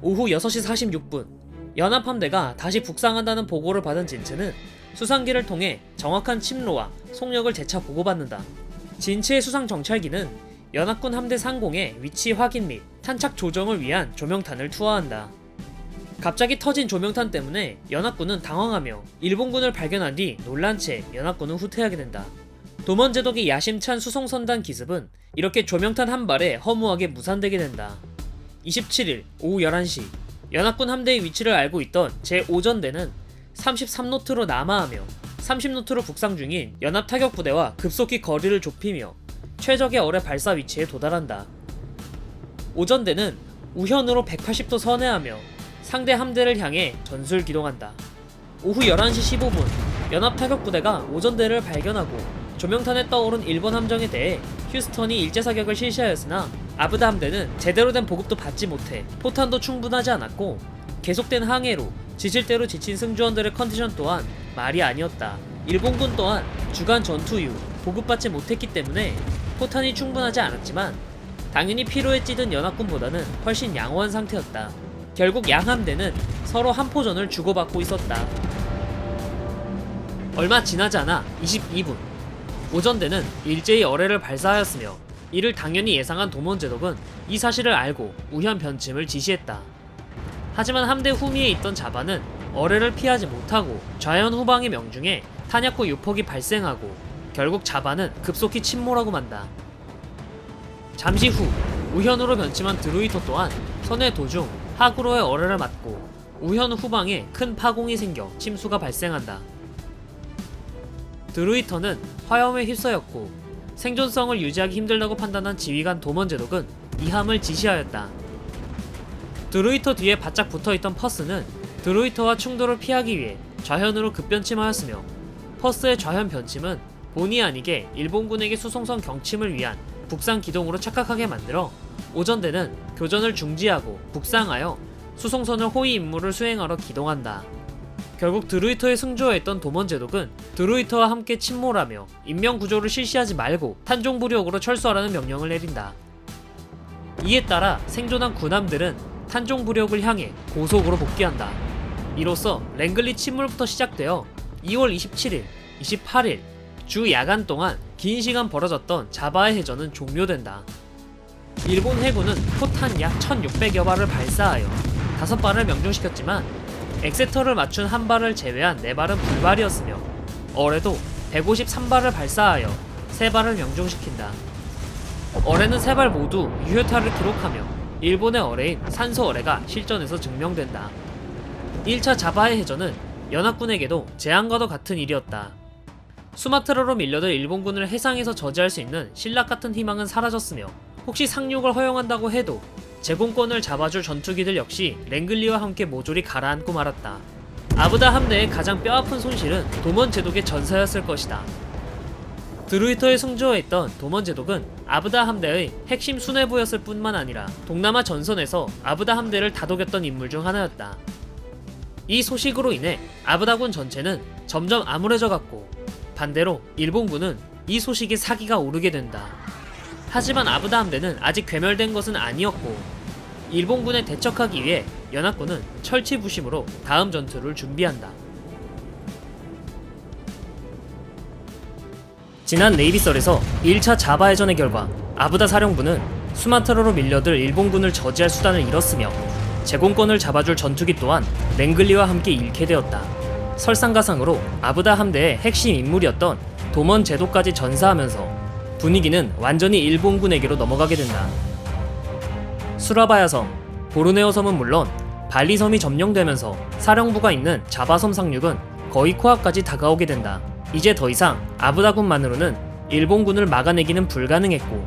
오후 6시 46분 연합함대가 다시 북상한다는 보고를 받은 진츠는 수상기를 통해 정확한 침로와 속력을 재차 보고받는다. 진츠의 수상 정찰기는 연합군 함대 상공의 위치 확인 및 탄착 조정을 위한 조명탄을 투하한다. 갑자기 터진 조명탄 때문에 연합군은 당황하며 일본군을 발견한 뒤 놀란 채 연합군은 후퇴하게 된다. 도먼 제독의 야심찬 수송선단 기습은 이렇게 조명탄 한 발에 허무하게 무산되게 된다. 27일 오후 11시 연합군 함대의 위치를 알고 있던 제5전대는 33노트로 남하하며 30노트로 북상 중인 연합타격부대와 급속히 거리를 좁히며 최적의 어뢰 발사 위치에 도달한다. 5전대는 우현으로 180도 선회하며 상대 함대를 향해 전술 기동한다. 오후 11시 15분 연합타격부대가 5전대를 발견하고 조명탄에 떠오른 일본 함정에 대해 휴스턴이 일제사격을 실시하였으나 아부다 함대는 제대로 된 보급도 받지 못해 포탄도 충분하지 않았고 계속된 항해로 지칠 대로 지친 승조원들의 컨디션 또한 말이 아니었다. 일본군 또한 주간 전투 이후 보급받지 못했기 때문에 포탄이 충분하지 않았지만 당연히 피로에 찌든 연합군보다는 훨씬 양호한 상태였다. 결국 양함대는 서로 한포전을 주고받고 있었다. 얼마 지나지 않아 22분 오전대는 일제히 어뢰를 발사하였으며 이를 당연히 예상한 도몬제독은 이 사실을 알고 우현 변침을 지시했다. 하지만 함대 후미에 있던 자바는 어뢰를 피하지 못하고 좌현 후방의 명중에 탄약호 유폭이 발생하고 결국 자바는 급속히 침몰하고 만다. 잠시 후 우현으로 변침한 드루이터 또한 선회 도중 하구로의 어뢰를 맞고 우현 후방에 큰 파공이 생겨 침수가 발생한다. 드루이터는 화염에 휩싸였고 생존성을 유지하기 힘들다고 판단한 지휘관 도먼제독은 이 함을 지시하였다. 드루이터 뒤에 바짝 붙어있던 퍼스는 드루이터와 충돌을 피하기 위해 좌현으로 급변침하였으며 퍼스의 좌현 변침은 본의 아니게 일본군에게 수송선 경침을 위한 북상 기동으로 착각하게 만들어 오전대는 교전을 중지하고 북상하여 수송선을 호위 임무를 수행하러 기동한다. 결국 드루이터에 승조했던 도먼제독은 드루이터와 함께 침몰하며 인명구조를 실시하지 말고 탄종부력으로 철수하라는 명령을 내린다. 이에 따라 생존한 군함들은 탄종부력을 향해 고속으로 복귀한다. 이로써 랭글리 침몰부터 시작되어 2월 27일, 28일 주 야간 동안 긴 시간 벌어졌던 자바의 해전은 종료된다. 일본 해군은 포탄 약 1600여 발을 발사하여 5발을 명중시켰지만 엑세터를 맞춘 한 발을 제외한 4발은 불발이었으며 어뢰도 153발을 발사하여 3발을 명중시킨다. 어뢰는 3발 모두 유효타를 기록하며 일본의 어뢰인 산소 어뢰가 실전에서 증명된다. 1차 자바해 해전은 연합군에게도 재앙과도 같은 일이었다. 수마트라로 밀려들 일본군을 해상에서 저지할 수 있는 신락 같은 희망은 사라졌으며 혹시 상륙을 허용한다고 해도 제공권을 잡아줄 전투기들 역시 랭글리와 함께 모조리 가라앉고 말았다. 아부다 함대의 가장 뼈아픈 손실은 도먼제독의 전사였을 것이다. 드루이터에 승조했던 도먼제독은 아부다 함대의 핵심 수뇌부였을 뿐만 아니라 동남아 전선에서 아부다 함대를 다독였던 인물 중 하나였다. 이 소식으로 인해 아부다군 전체는 점점 암울해져 갔고 반대로 일본군은 이 소식에 사기가 오르게 된다. 하지만 아부다 함대는 아직 괴멸된 것은 아니었고 일본군에 대척하기 위해 연합군은 철치부심으로 다음 전투를 준비한다. 지난 네이비설에서 1차 자바해전의 결과 아부다 사령부는 수마트라로 밀려들 일본군을 저지할 수단을 잃었으며 제공권을 잡아줄 전투기 또한 랭글리와 함께 잃게 되었다. 설상가상으로 아부다 함대의 핵심 인물이었던 도먼제독까지 전사하면서 분위기는 완전히 일본군에게로 넘어가게 된다. 수라바야 섬, 보르네오 섬은 물론 발리 섬이 점령되면서 사령부가 있는 자바섬 상륙은 거의 코앞까지 다가오게 된다. 이제 더 이상 아부다군만으로는 일본군을 막아내기는 불가능했고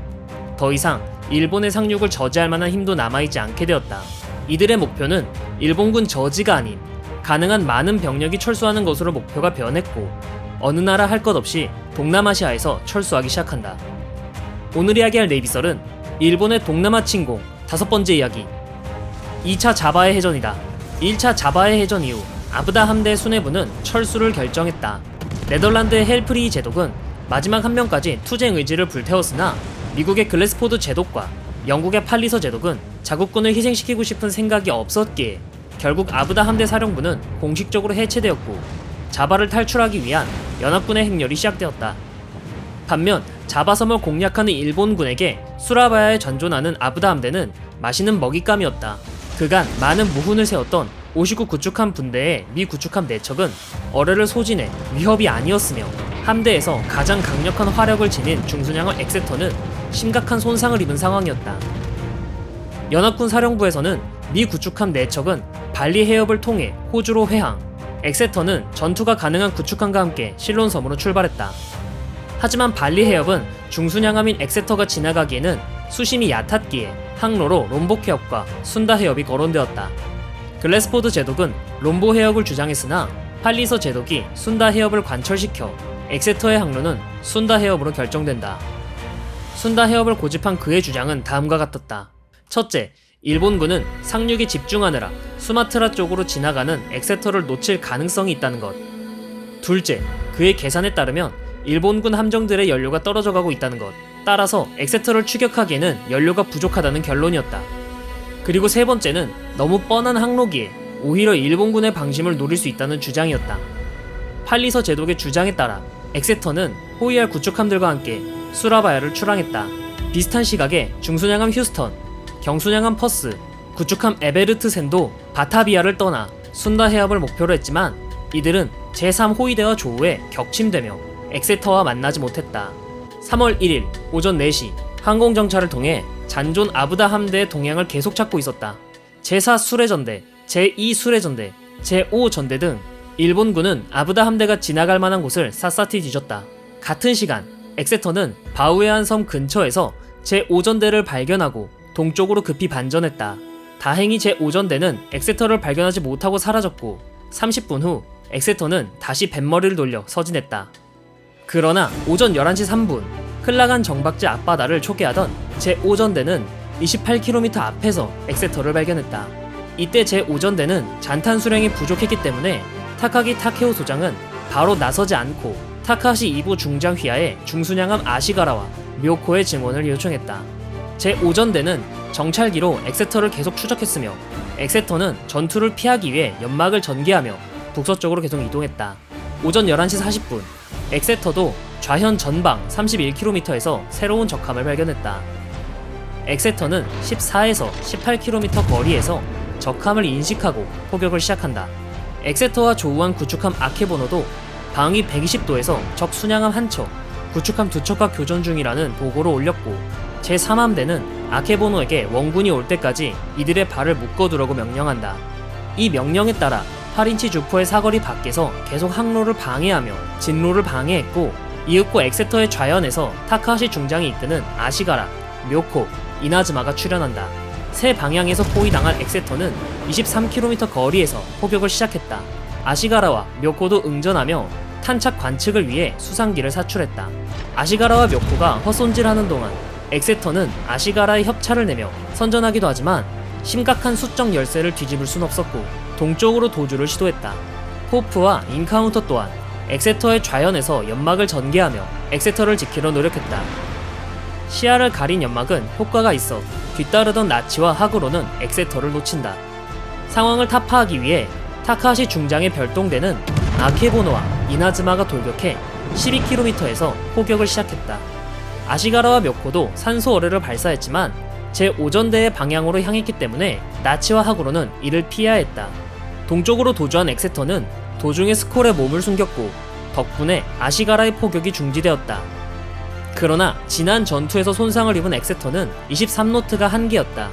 더 이상 일본의 상륙을 저지할 만한 힘도 남아있지 않게 되었다. 이들의 목표는 일본군 저지가 아닌 가능한 많은 병력이 철수하는 것으로 목표가 변했고 어느 나라 할 것 없이 동남아시아에서 철수하기 시작한다. 오늘 이야기할 네이비설은 일본의 동남아 침공 5번째 이야기 2차 자바해 해전이다. 1차 자바해 해전 이후 아부다 함대 수뇌부는 철수를 결정했다. 네덜란드의 헬프리히 제독은 마지막 한 명까지 투쟁 의지를 불태웠으나 미국의 글래스포드 제독과 영국의 팔리서 제독은 자국군을 희생시키고 싶은 생각이 없었기에 결국 아부다 함대 사령부는 공식적으로 해체되었고 자바를 탈출하기 위한 연합군의 행렬이 시작되었다. 반면 자바섬을 공략하는 일본군에게 수라바야에 전존하는 아부다 함대는 맛있는 먹잇감이었다. 그간 많은 무훈을 세웠던 오시구 구축함 분대의 미 구축함 4척은 어뢰를 소진해 위협이 아니었으며 함대에서 가장 강력한 화력을 지닌 중순양을 엑세터는 심각한 손상을 입은 상황이었다. 연합군 사령부에서는 미 구축함 4척은 발리 해협을 통해 호주로 회항, 엑세터는 전투가 가능한 구축함과 함께 실론섬으로 출발했다. 하지만 발리 해협은 중순양함인 엑세터가 지나가기에는 수심이 얕았기에 항로로 롬보 해협과 순다 해협이 거론되었다. 글래스포드 제독은 롬보 해협을 주장했으나 팔리서 제독이 순다 해협을 관철시켜 엑세터의 항로는 순다 해협으로 결정된다. 순다 해협을 고집한 그의 주장은 다음과 같았다. 첫째, 일본군은 상륙에 집중하느라 수마트라 쪽으로 지나가는 엑세터를 놓칠 가능성이 있다는 것. 둘째, 그의 계산에 따르면 일본군 함정들의 연료가 떨어져가고 있다는 것. 따라서 엑세터를 추격하기에는 연료가 부족하다는 결론이었다. 그리고 세 번째는 너무 뻔한 항로기에 오히려 일본군의 방심을 노릴 수 있다는 주장이었다. 팔리서 제독의 주장에 따라 엑세터는 호위할 구축함들과 함께 수라바야를 출항했다. 비슷한 시각에 중순양함 휴스턴, 경순양함 퍼스, 구축함 에베르트센도 바타비아를 떠나 순다 해협을 목표로 했지만 이들은 제3호위대와 조우에 격침되며 엑세터와 만나지 못했다. 3월 1일 오전 4시 항공정찰을 통해 잔존 아부다 함대의 동향을 계속 찾고 있었다. 제4 수레전대, 제2 수레전대, 제5 전대 등 일본군은 아부다 함대가 지나갈 만한 곳을 샅샅이 뒤졌다. 같은 시간 엑세터는 바우에안 섬 근처에서 제5전대를 발견하고 동쪽으로 급히 반전했다. 다행히 제5전대는 엑세터를 발견하지 못하고 사라졌고 30분 후 엑세터는 다시 뱃머리를 돌려 서진했다. 그러나 오전 11시 3분 클라간 정박지 앞바다를 초기하던 제5전대는 28km 앞에서 엑세터를 발견했다. 이때 제5전대는 잔탄 수량이 부족했기 때문에 타카기 타케오 소장은 바로 나서지 않고 타카시 2부 중장 휘하의 중순양함 아시가라와 묘코의 증원을 요청했다. 제5전대는 정찰기로 엑세터를 계속 추적했으며 엑세터는 전투를 피하기 위해 연막을 전개하며 북서쪽으로 계속 이동했다. 오전 11시 40분 엑세터도 좌현 전방 31km에서 새로운 적함을 발견했다. 엑세터는 14에서 18km 거리에서 적함을 인식하고 포격을 시작한다. 엑세터와 조우한 구축함 아케보노도 방위 120도에서 적 순양함 한 척, 구축함 두 척과 교전 중이라는 보고를 올렸고 제3함대는 아케보노에게 원군이 올 때까지 이들의 발을 묶어두라고 명령한다. 이 명령에 따라 8인치 주포의 사거리 밖에서 계속 항로를 방해하며 진로를 방해했고 이윽고 엑세터의 좌연에서 타카하시 중장이 이끄는 아시가라, 묘코, 이나즈마가 출현한다. 세 방향에서 포위당한 엑세터는 23km 거리에서 포격을 시작했다. 아시가라와 묘코도 응전하며 탄착 관측을 위해 수상기를 사출했다. 아시가라와 묘코가 헛손질하는 동안 엑세터는 아시가라의 협차를 내며 선전하기도 하지만 심각한 수적 열세를 뒤집을 순 없었고 동쪽으로 도주를 시도했다. 포프와 인카운터 또한 엑세터의 좌연에서 연막을 전개하며 엑세터를 지키려 노력했다. 시야를 가린 연막은 효과가 있어 뒤따르던 나치와 하구로는 엑세터를 놓친다. 상황을 타파하기 위해 타카하시 중장의 별동대는 아케보노와 이나즈마가 돌격해 12km에서 포격을 시작했다. 아시가라와 묘코도 산소 어뢰를 발사했지만 제5전대의 방향으로 향했기 때문에 나치와 하구로는 이를 피해야 했다. 동쪽으로 도주한 엑세터는 도중에 스콜에 몸을 숨겼고 덕분에 아시가라의 포격이 중지되었다. 그러나 지난 전투에서 손상을 입은 엑세터는 23노트가 한계였다.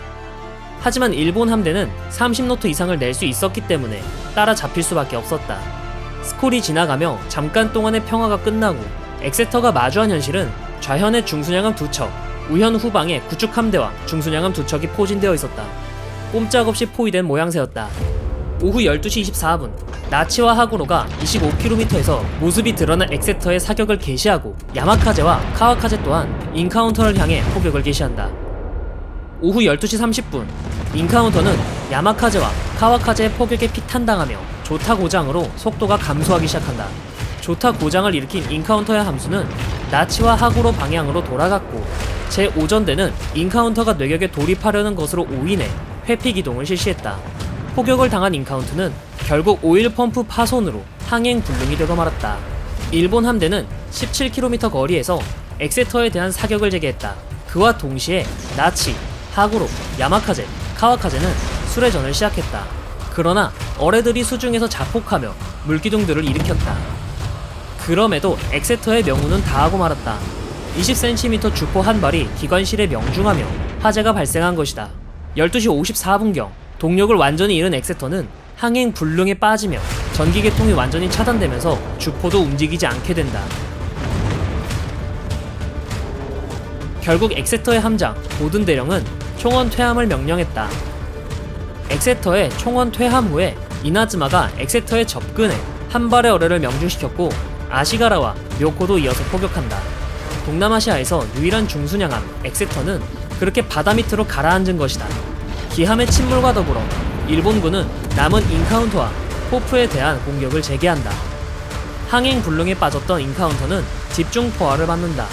하지만 일본 함대는 30노트 이상을 낼 수 있었기 때문에 따라잡힐 수밖에 없었다. 스콜이 지나가며 잠깐 동안의 평화가 끝나고 엑세터가 마주한 현실은 좌현의 중순양함 2척, 우현 후방에 구축함대와 중순양함 2척이 포진되어 있었다. 꼼짝없이 포위된 모양새였다. 오후 12시 24분 나치와 하구로가 25km에서 모습이 드러난 엑세터의 사격을 개시하고 야마카제와 카와카제 또한 인카운터를 향해 포격을 개시한다. 오후 12시 30분 인카운터는 야마카제와 카와카제의 포격에 피탄당하며 조타 고장으로 속도가 감소하기 시작한다. 조타 고장을 일으킨 인카운터의 함수는 나치와 하구로 방향으로 돌아갔고 제5전대는 인카운터가 뇌격에 돌입하려는 것으로 오인해 회피 기동을 실시했다. 포격을 당한 인카운트는 결국 오일 펌프 파손으로 항행 불능이 되고 말았다. 일본 함대는 17km 거리에서 엑세터에 대한 사격을 재개했다. 그와 동시에 나치, 하구로, 야마카제, 카와카제는 수레전을 시작했다. 그러나 어뢰들이 수중에서 자폭하며 물기둥들을 일으켰다. 그럼에도 엑세터의 명운은 다하고 말았다. 20cm 주포 한 발이 기관실에 명중하며 화재가 발생한 것이다. 12시 54분경 동력을 완전히 잃은 엑세터는 항행 불능에 빠지며 전기계통이 완전히 차단되면서 주포도 움직이지 않게 된다. 결국 엑세터의 함장 보든 대령은 총원 퇴함을 명령했다. 엑세터의 총원 퇴함 후에 이나즈마가 엑세터에 접근해 한 발의 어뢰를 명중시켰고 아시가라와 묘코도 이어서 포격한다. 동남아시아에서 유일한 중순양함 엑세터는 그렇게 바다 밑으로 가라앉은 것이다. 기함의 침몰과 더불어 일본군은 남은 인카운터와 포프에 대한 공격을 재개한다. 항행 불능에 빠졌던 인카운터는 집중 포화를 받는다.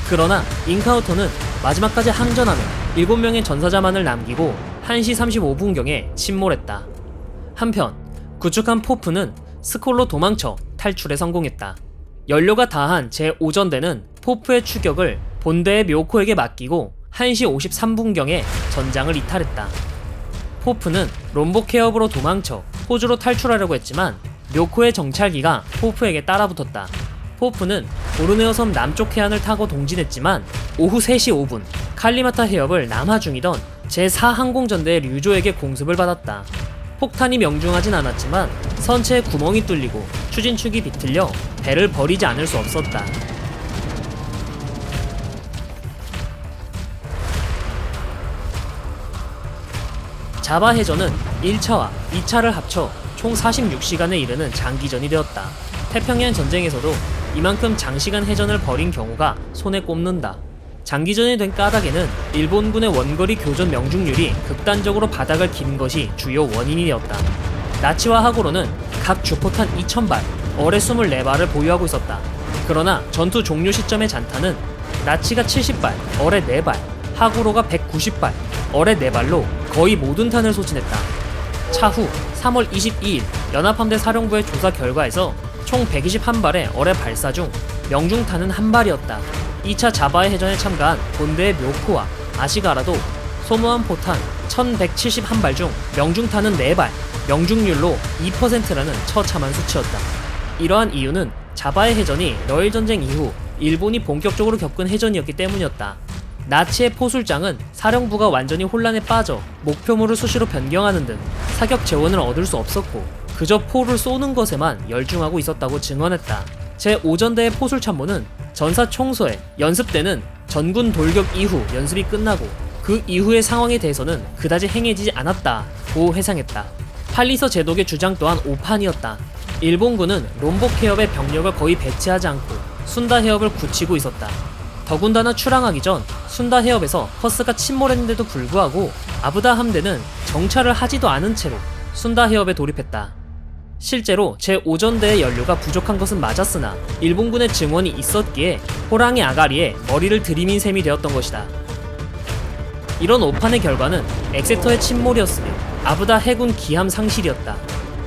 그러나 인카운터는 마지막까지 항전하며 7명의 전사자만을 남기고 1시 35분경에 침몰했다. 한편 구축함 포프는 스콜로 도망쳐 탈출에 성공했다. 연료가 다한 제5전대는 포프의 추격을 본대의 묘코에게 맡기고 1시 53분경에 전장을 이탈했다. 포프는 롬복 해협으로 도망쳐 호주로 탈출하려고 했지만 묘코의 정찰기가 포프에게 따라붙었다. 포프는 보르네오 섬 남쪽 해안을 타고 동진했지만 오후 3시 5분 칼리마타 해협을 남하 중이던 제4항공전대의 류조에게 공습을 받았다. 폭탄이 명중하진 않았지만 선체에 구멍이 뚫리고 추진축이 비틀려 배를 버리지 않을 수 없었다. 자바 해전은 1차와 2차를 합쳐 총 46시간에 이르는 장기전이 되었다. 태평양 전쟁에서도 이만큼 장시간 해전을 벌인 경우가 손에 꼽는다. 장기전이 된 까닭에는 일본군의 원거리 교전 명중률이 극단적으로 바닥을 긴 것이 주요 원인이 되었다. 나치와 하고로는 각 주포탄 2000발, 어뢰 24발을 보유하고 있었다. 그러나 전투 종료 시점의 잔탄은 나치가 70발, 어뢰 4발, 하고로가 190발, 어뢰 4발로 거의 모든 탄을 소진했다. 차후 3월 22일 연합함대 사령부의 조사 결과에서 총 121발의 어뢰 발사 중 명중탄은 1발이었다. 2차 자바해 해전에 참가한 본대의 묘코와 아시가라도 소모한 포탄 1171발 중 명중탄은 4발, 명중률로 2%라는 처참한 수치였다. 이러한 이유는 자바해 해전이 러일 전쟁 이후 일본이 본격적으로 겪은 해전이었기 때문이었다. 나치의 포술장은 사령부가 완전히 혼란에 빠져 목표물을 수시로 변경하는 등 사격 재원을 얻을 수 없었고 그저 포를 쏘는 것에만 열중하고 있었다고 증언했다. 제5전대의 포술참모는 전사 총소에 연습 때는 전군 돌격 이후 연습이 끝나고 그 이후의 상황에 대해서는 그다지 행해지지 않았다고 회상했다. 팔리서 제독의 주장 또한 오판이었다. 일본군은 롬복 해협에 병력을 거의 배치하지 않고 순다 해협을 굳히고 있었다. 더군다나 출항하기 전 순다 해협에서 허스가 침몰했는데도 불구하고 아부다 함대는 정찰을 하지도 않은 채로 순다 해협에 돌입했다. 실제로 제5전대의 연료가 부족한 것은 맞았으나 일본군의 증원이 있었기에 호랑이 아가리에 머리를 들이민 셈이 되었던 것이다. 이런 오판의 결과는 엑세터의 침몰이었으며 아부다 해군 기함 상실이었다.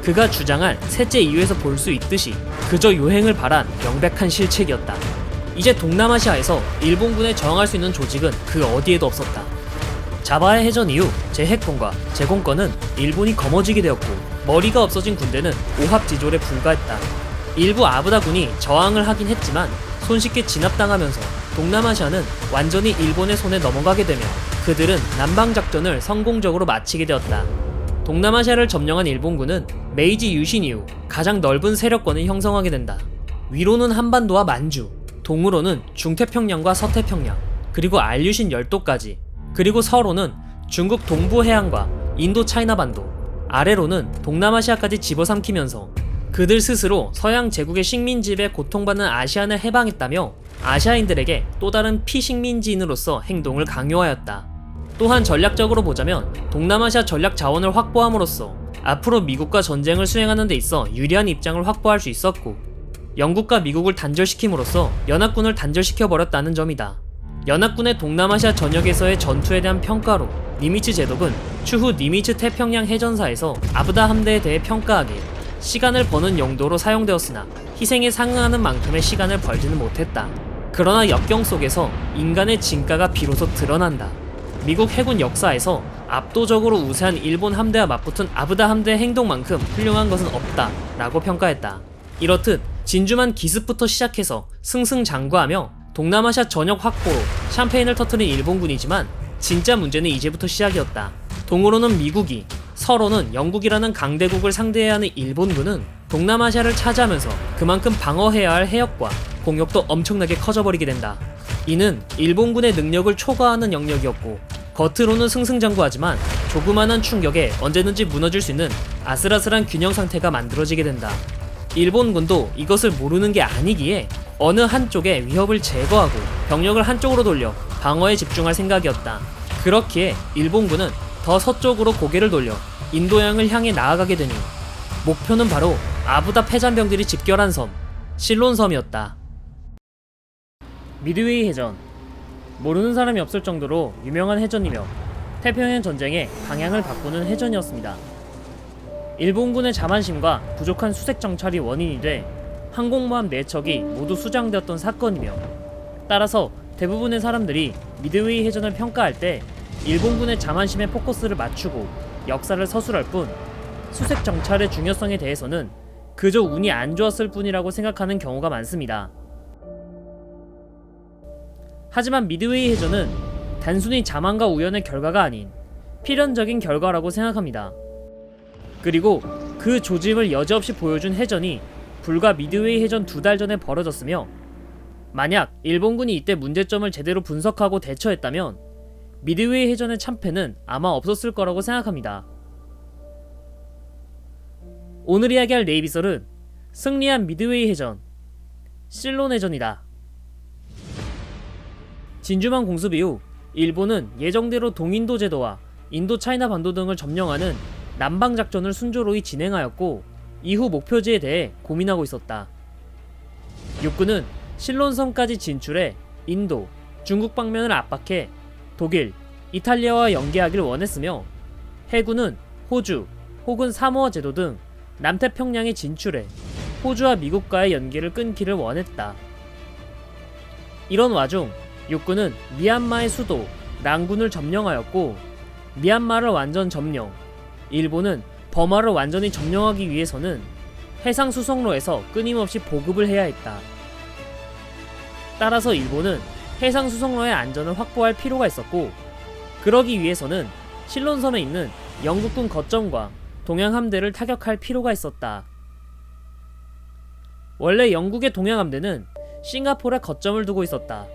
그가 주장할 셋째 이유에서 볼 수 있듯이 그저 요행을 바란 명백한 실책이었다. 이제 동남아시아에서 일본군에 저항할 수 있는 조직은 그 어디에도 없었다. 자바해 해전 이후 재해권과 제공권은 일본이 거머쥐게 되었고 머리가 없어진 군대는 오합지졸에 불과했다. 일부 아부다군이 저항을 하긴 했지만 손쉽게 진압당하면서 동남아시아는 완전히 일본의 손에 넘어가게 되며 그들은 남방작전을 성공적으로 마치게 되었다. 동남아시아를 점령한 일본군은 메이지 유신 이후 가장 넓은 세력권을 형성하게 된다. 위로는 한반도와 만주, 동으로는 중태평양과 서태평양, 그리고 알류신 열도까지, 그리고 서로는 중국 동부 해안과 인도 차이나반도, 아래로는 동남아시아까지 집어삼키면서 그들 스스로 서양 제국의 식민지배 고통받는 아시안을 해방했다며 아시아인들에게 또 다른 피식민지인으로서 행동을 강요하였다. 또한 전략적으로 보자면 동남아시아 전략 자원을 확보함으로써 앞으로 미국과 전쟁을 수행하는 데 있어 유리한 입장을 확보할 수 있었고 영국과 미국을 단절시킴으로써 연합군을 단절시켜버렸다는 점이다. 연합군의 동남아시아 전역에서의 전투에 대한 평가로 니미츠 제독은 추후 니미츠 태평양 해전사에서 아부다 함대에 대해 평가하길 시간을 버는 용도로 사용되었으나 희생에 상응하는 만큼의 시간을 벌지는 못했다. 그러나 역경 속에서 인간의 진가가 비로소 드러난다. 미국 해군 역사에서 압도적으로 우세한 일본 함대와 맞붙은 아부다 함대의 행동만큼 훌륭한 것은 없다 라고 평가했다. 이렇듯 진주만 기습부터 시작해서 승승장구하며 동남아시아 전역 확보로 샴페인을 터뜨린 일본군이지만 진짜 문제는 이제부터 시작이었다. 동으로는 미국이, 서로는 영국이라는 강대국을 상대해야 하는 일본군은 동남아시아를 차지하면서 그만큼 방어해야 할 해역과 공역도 엄청나게 커져버리게 된다. 이는 일본군의 능력을 초과하는 영역이었고 겉으로는 승승장구하지만 조그만한 충격에 언제든지 무너질 수 있는 아슬아슬한 균형 상태가 만들어지게 된다. 일본군도 이것을 모르는 게 아니기에 어느 한쪽의 위협을 제거하고 병력을 한쪽으로 돌려 방어에 집중할 생각이었다. 그렇기에 일본군은 더 서쪽으로 고개를 돌려 인도양을 향해 나아가게 되니 목표는 바로 아부다 패잔병들이 집결한 섬, 실론섬이었다. 미드웨이 해전, 모르는 사람이 없을 정도로 유명한 해전이며 태평양 전쟁의 방향을 바꾸는 해전이었습니다. 일본군의 자만심과 부족한 수색 정찰이 원인이 돼 항공모함 4척이 모두 수장되었던 사건이며, 따라서 대부분의 사람들이 미드웨이 해전을 평가할 때 일본군의 자만심에 포커스를 맞추고 역사를 서술할 뿐, 수색 정찰의 중요성에 대해서는 그저 운이 안 좋았을 뿐이라고 생각하는 경우가 많습니다. 하지만 미드웨이 해전은 단순히 자만과 우연의 결과가 아닌 필연적인 결과라고 생각합니다. 그리고 그 조짐을 여지없이 보여준 해전이 불과 미드웨이 해전 2달 전에 벌어졌으며, 만약 일본군이 이때 문제점을 제대로 분석하고 대처했다면 미드웨이 해전의 참패는 아마 없었을 거라고 생각합니다. 오늘 이야기할 네이비설은 승리한 미드웨이 해전, 실론 해전이다. 진주만 공습 이후 일본은 예정대로 동인도 제도와 인도 차이나 반도 등을 점령하는 남방작전을 순조로이 진행하였고, 이후 목표지에 대해 고민하고 있었다. 육군은 실론섬까지 진출해 인도, 중국 방면을 압박해 독일, 이탈리아와 연계하길 원했으며, 해군은 호주 혹은 사모아 제도 등 남태평양에 진출해 호주와 미국과의 연계를 끊기를 원했다. 이런 와중 육군은 미얀마의 수도 랑군을 점령하였고, 미얀마를 완전 점령, 일본은 버마를 완전히 점령하기 위해서는 해상 수송로에서 끊임없이 보급을 해야 했다. 따라서 일본은 해상 수송로의 안전을 확보할 필요가 있었고, 그러기 위해서는 실론섬에 있는 영국군 거점과 동양 함대를 타격할 필요가 있었다. 원래 영국의 동양 함대는 싱가포르에 거점을 두고 있었다.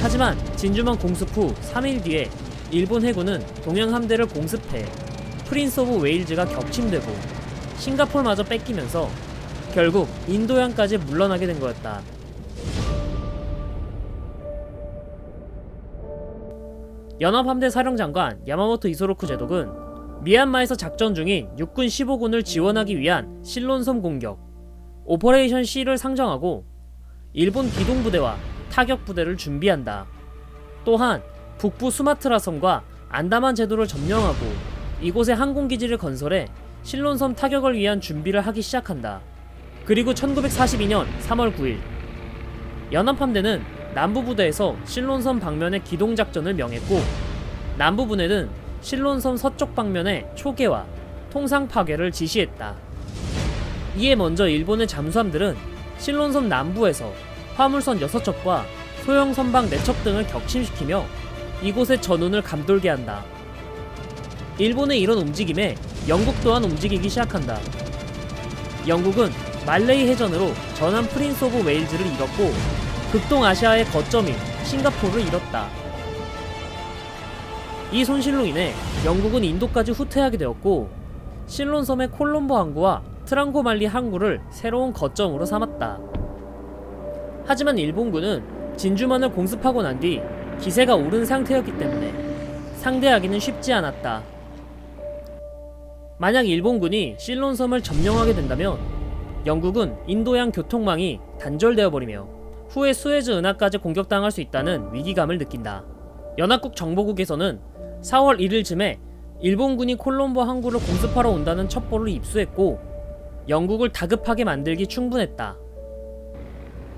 하지만 진주만 공습 후 3일 뒤에 일본 해군은 동양 함대를 공습해 프린스 오브 웨일즈가 격침되고 싱가포르마저 뺏기면서 결국 인도양까지 물러나게 된 거였다. 연합함대 사령장관 야마모토 이소로쿠 제독은 미얀마에서 작전 중인 육군 15군을 지원하기 위한 실론섬 공격 오퍼레이션 C를 상정하고 일본 기동부대와 타격부대를 준비한다. 또한 북부 수마트라 섬과 안다만 제도를 점령하고 이곳에 항공기지를 건설해 실론섬 타격을 위한 준비를 하기 시작한다. 그리고 1942년 3월 9일 연합함대는 남부부대에서 실론섬 방면의 기동작전을 명했고, 남부부대는 실론섬 서쪽 방면의 초계와 통상 파괴를 지시했다. 이에 먼저 일본의 잠수함들은 실론섬 남부에서 화물선 6척과 소형 선박 4척 등을 격침시키며 이곳의 전운을 감돌게 한다. 일본의 이런 움직임에 영국 또한 움직이기 시작한다. 영국은 말레이 해전으로 전함 프린스 오브 웨일즈를 잃었고, 극동아시아의 거점인 싱가포르를 잃었다. 이 손실로 인해 영국은 인도까지 후퇴하게 되었고, 실론섬의 콜롬보 항구와 트랑고말리 항구를 새로운 거점으로 삼았다. 하지만 일본군은 진주만을 공습하고 난 뒤 기세가 오른 상태였기 때문에 상대하기는 쉽지 않았다. 만약 일본군이 실론섬을 점령하게 된다면 영국은 인도양 교통망이 단절되어 버리며 후에 수에즈 운하까지 공격당할 수 있다는 위기감을 느낀다. 연합국 정보국에서는 4월 1일쯤에 일본군이 콜롬보 항구를 공습하러 온다는 첩보를 입수했고, 영국을 다급하게 만들기 충분했다.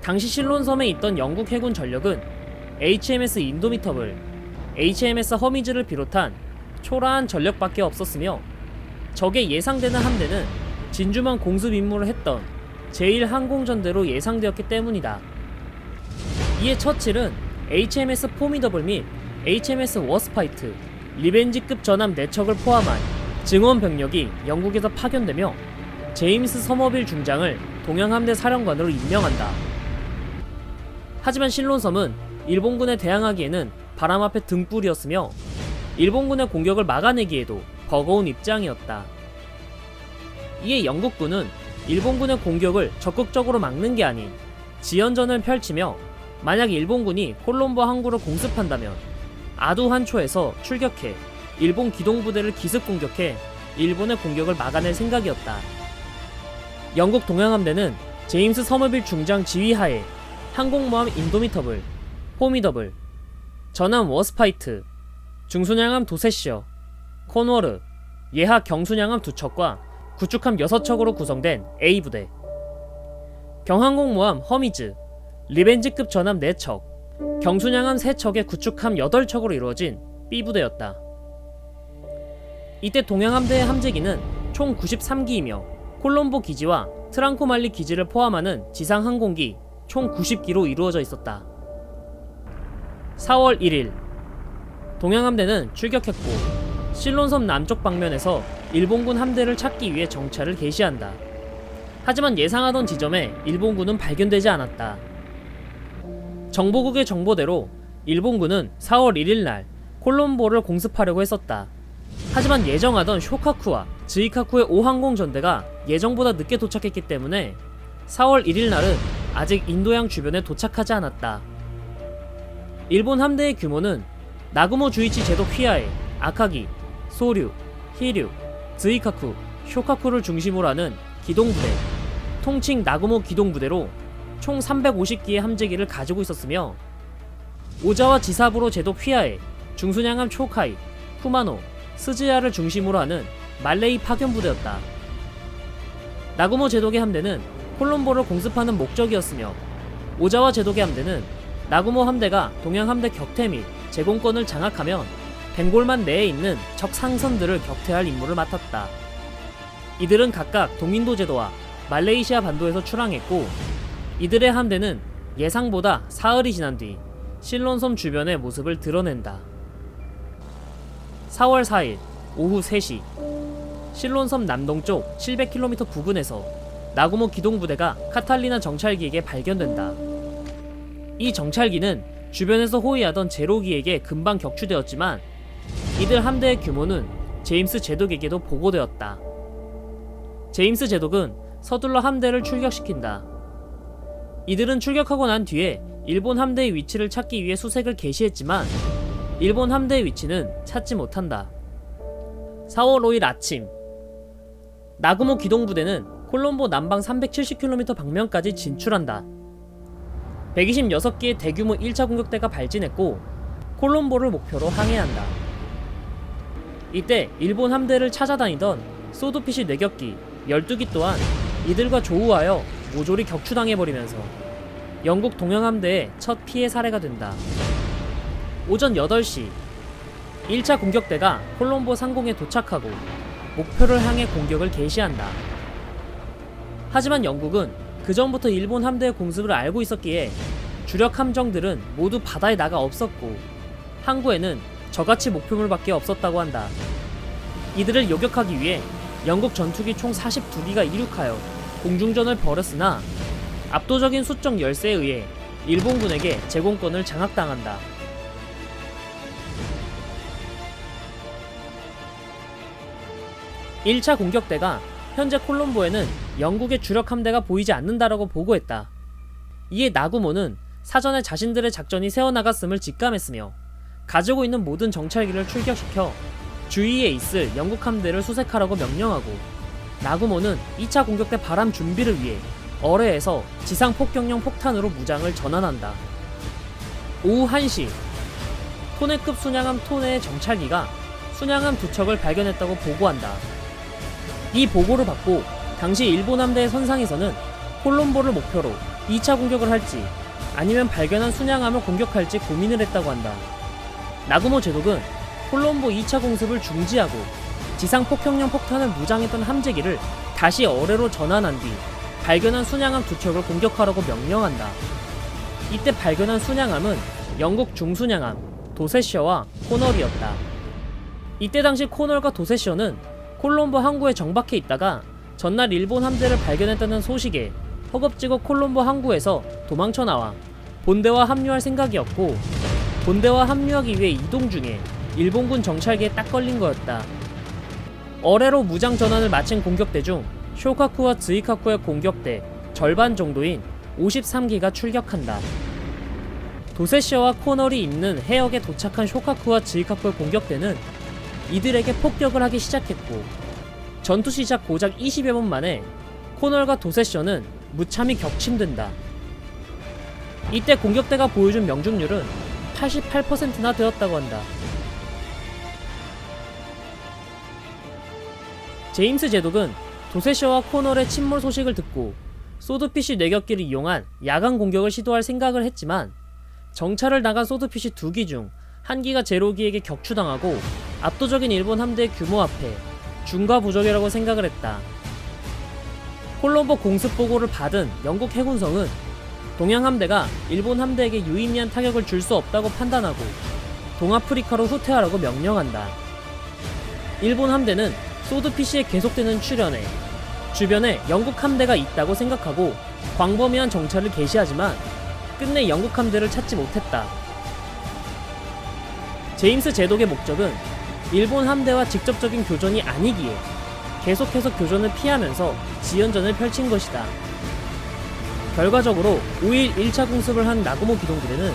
당시 실론섬에 있던 영국 해군 전력은 HMS 인도미터블, HMS 허미즈를 비롯한 초라한 전력밖에 없었으며, 적의 예상되는 함대는 진주만 공습 임무를 했던 제1항공전대로 예상되었기 때문이다. 이에 처칠은 HMS 포미더블 및 HMS 워스파이트, 리벤지급 전함 4척을 포함한 증원 병력이 영국에서 파견되며 제임스 서머빌 중장을 동양함대 사령관으로 임명한다. 하지만 실론섬은 일본군에 대항하기에는 바람 앞에 등불이었으며 일본군의 공격을 막아내기에도 버거운 입장이었다. 이에 영국군은 일본군의 공격을 적극적으로 막는 게 아닌 지연전을 펼치며, 만약 일본군이 콜롬보 항구를 공습한다면 아두한초에서 출격해 일본 기동부대를 기습 공격해 일본의 공격을 막아낼 생각이었다. 영국 동양함대는 제임스 서머빌 중장 지휘하에 항공모함 인도미터블, 포미더블, 전함 워스파이트, 중순양함 도세시어, 콘워르, 예하 경순양함 2척과 구축함 6척으로 구성된 A부대, 경항공모함 허미즈, 리벤지급 전함 4척, 경순양함 3척의 구축함 8척으로 이루어진 B부대였다. 이때 동양함대의 함재기는 총 93기이며 콜롬보 기지와 트랑코말리 기지를 포함하는 지상 항공기 총 90기로 이루어져 있었다. 4월 1일 동양함대는 출격했고 실론섬 남쪽 방면에서 일본군 함대를 찾기 위해 정찰을 개시한다. 하지만 예상하던 지점에 일본군은 발견되지 않았다. 정보국의 정보대로 일본군은 4월 1일 날 콜롬보를 공습하려고 했었다. 하지만 예정하던 쇼카쿠와 즈이카쿠의 5항공 전대가 예정보다 늦게 도착했기 때문에 4월 1일 날은 아직 인도양 주변에 도착하지 않았다. 일본 함대의 규모는 나구모 주이치 제독 휘하에 아카기, 소류, 히류, 즈이카쿠, 쇼카쿠를 중심으로 하는 기동부대, 통칭 나구모 기동부대로 총 350기의 함재기를 가지고 있었으며 오자와 지사부로 제독 휘하에 중순양함 초카이, 쿠마노, 스즈야를 중심으로 하는 말레이 파견부대였다. 나구모 제독의 함대는 콜롬보를 공습하는 목적이었으며 오자와 제독의 함대는 나구모 함대가 동양 함대 격퇴 및 제공권을 장악하면 벵골만 내에 있는 적 상선들을 격퇴할 임무를 맡았다. 이들은 각각 동인도 제도와 말레이시아 반도에서 출항했고 이들의 함대는 예상보다 사흘이 지난 뒤 실론섬 주변의 모습을 드러낸다. 4월 4일 오후 3시 실론섬 남동쪽 700km 부근에서 나구모 기동부대가 카탈리나 정찰기에게 발견된다. 이 정찰기는 주변에서 호위하던 제로기에게 금방 격추되었지만 이들 함대의 규모는 제임스 제독에게도 보고되었다. 제임스 제독은 서둘러 함대를 출격시킨다. 이들은 출격하고 난 뒤에 일본 함대의 위치를 찾기 위해 수색을 개시했지만 일본 함대의 위치는 찾지 못한다. 4월 5일 아침 나구모 기동부대는 콜롬보 남방 370km 방면까지 진출한다. 126기의 대규모 1차 공격대가 발진했고 콜롬보를 목표로 항해한다. 이때 일본 함대를 찾아다니던 소드핏이 뇌격기 12기 또한 이들과 조우하여 모조리 격추당해버리면서 영국 동양함대의 첫 피해 사례가 된다. 오전 8시 1차 공격대가 콜롬보 상공에 도착하고 목표를 향해 공격을 개시한다. 하지만 영국은 그 전부터 일본 함대의 공습을 알고 있었기에 주력 함정들은 모두 바다에 나가 없었고 항구에는 저가치 목표물밖에 없었다고 한다. 이들을 요격하기 위해 영국 전투기 총 42기가 이륙하여 공중전을 벌였으나 압도적인 수적 열세에 의해 일본군에게 제공권을 장악당한다. (1차) 공격대가 현재 콜롬보에는 영국의 주력 함대가 보이지 않는다라고 보고했다. 이에 나구모는 사전에 자신들의 작전이 새어나갔음을 직감했으며 가지고 있는 모든 정찰기를 출격시켜 주위에 있을 영국 함대를 수색하라고 명령하고 나구모는 2차 공격대 바람 준비를 위해 어뢰에서 지상 폭격용 폭탄으로 무장을 전환한다. 오후 1시 토네급 순양함 토네의 정찰기가 순양함 2척을 발견했다고 보고한다. 이 보고를 받고 당시 일본 함대의 선상에서는 콜롬보를 목표로 2차 공격을 할지 아니면 발견한 순양함을 공격할지 고민을 했다고 한다. 나구모 제독은 콜롬보 2차 공습을 중지하고 지상 폭격용 폭탄을 무장했던 함재기를 다시 어뢰로 전환한 뒤 발견한 순양함 2척을 공격하라고 명령한다. 이때 발견한 순양함은 영국 중순양함 도세셔와 코널이었다. 이때 당시 코널과 도세셔는 콜롬보 항구에 정박해 있다가 전날 일본 함대를 발견했다는 소식에 허겁지겁 콜롬보 항구에서 도망쳐 나와 본대와 합류할 생각이었고 본대와 합류하기 위해 이동 중에 일본군 정찰기에 딱 걸린 거였다. 어뢰로 무장 전환을 마친 공격대 중 쇼카쿠와 즈이카쿠의 공격대 절반 정도인 53기가 출격한다. 도세셔와 코널이 있는 해역에 도착한 쇼카쿠와 즈이카쿠의 공격대는 이들에게 폭격을 하기 시작했고 전투 시작 고작 20여 분 만에 코널과 도세셔는 무참히 격침된다. 이때 공격대가 보여준 명중률은 88%나 되었다고 한다. 제임스 제독은 도세셔와 코널의 침몰 소식을 듣고 소드핏이 뇌격기를 이용한 야간 공격을 시도할 생각을 했지만 정찰을 나간 소드핏이 2기 중 1기가 제로기에게 격추당하고 압도적인 일본 함대의 규모 앞에 중과부적이라고 생각을 했다. 콜롬보 공습 보고를 받은 영국 해군성은 동양 함대가 일본 함대에게 유의미한 타격을 줄 수 없다고 판단하고 동아프리카로 후퇴하라고 명령한다. 일본 함대는 소드피시의 계속되는 출현에 주변에 영국 함대가 있다고 생각하고 광범위한 정찰을 개시하지만 끝내 영국 함대를 찾지 못했다. 제임스 제독의 목적은 일본 함대와 직접적인 교전이 아니기에 계속해서 교전을 피하면서 지연전을 펼친 것이다. 결과적으로 5일 1차 공습을 한 나고모 기동부대는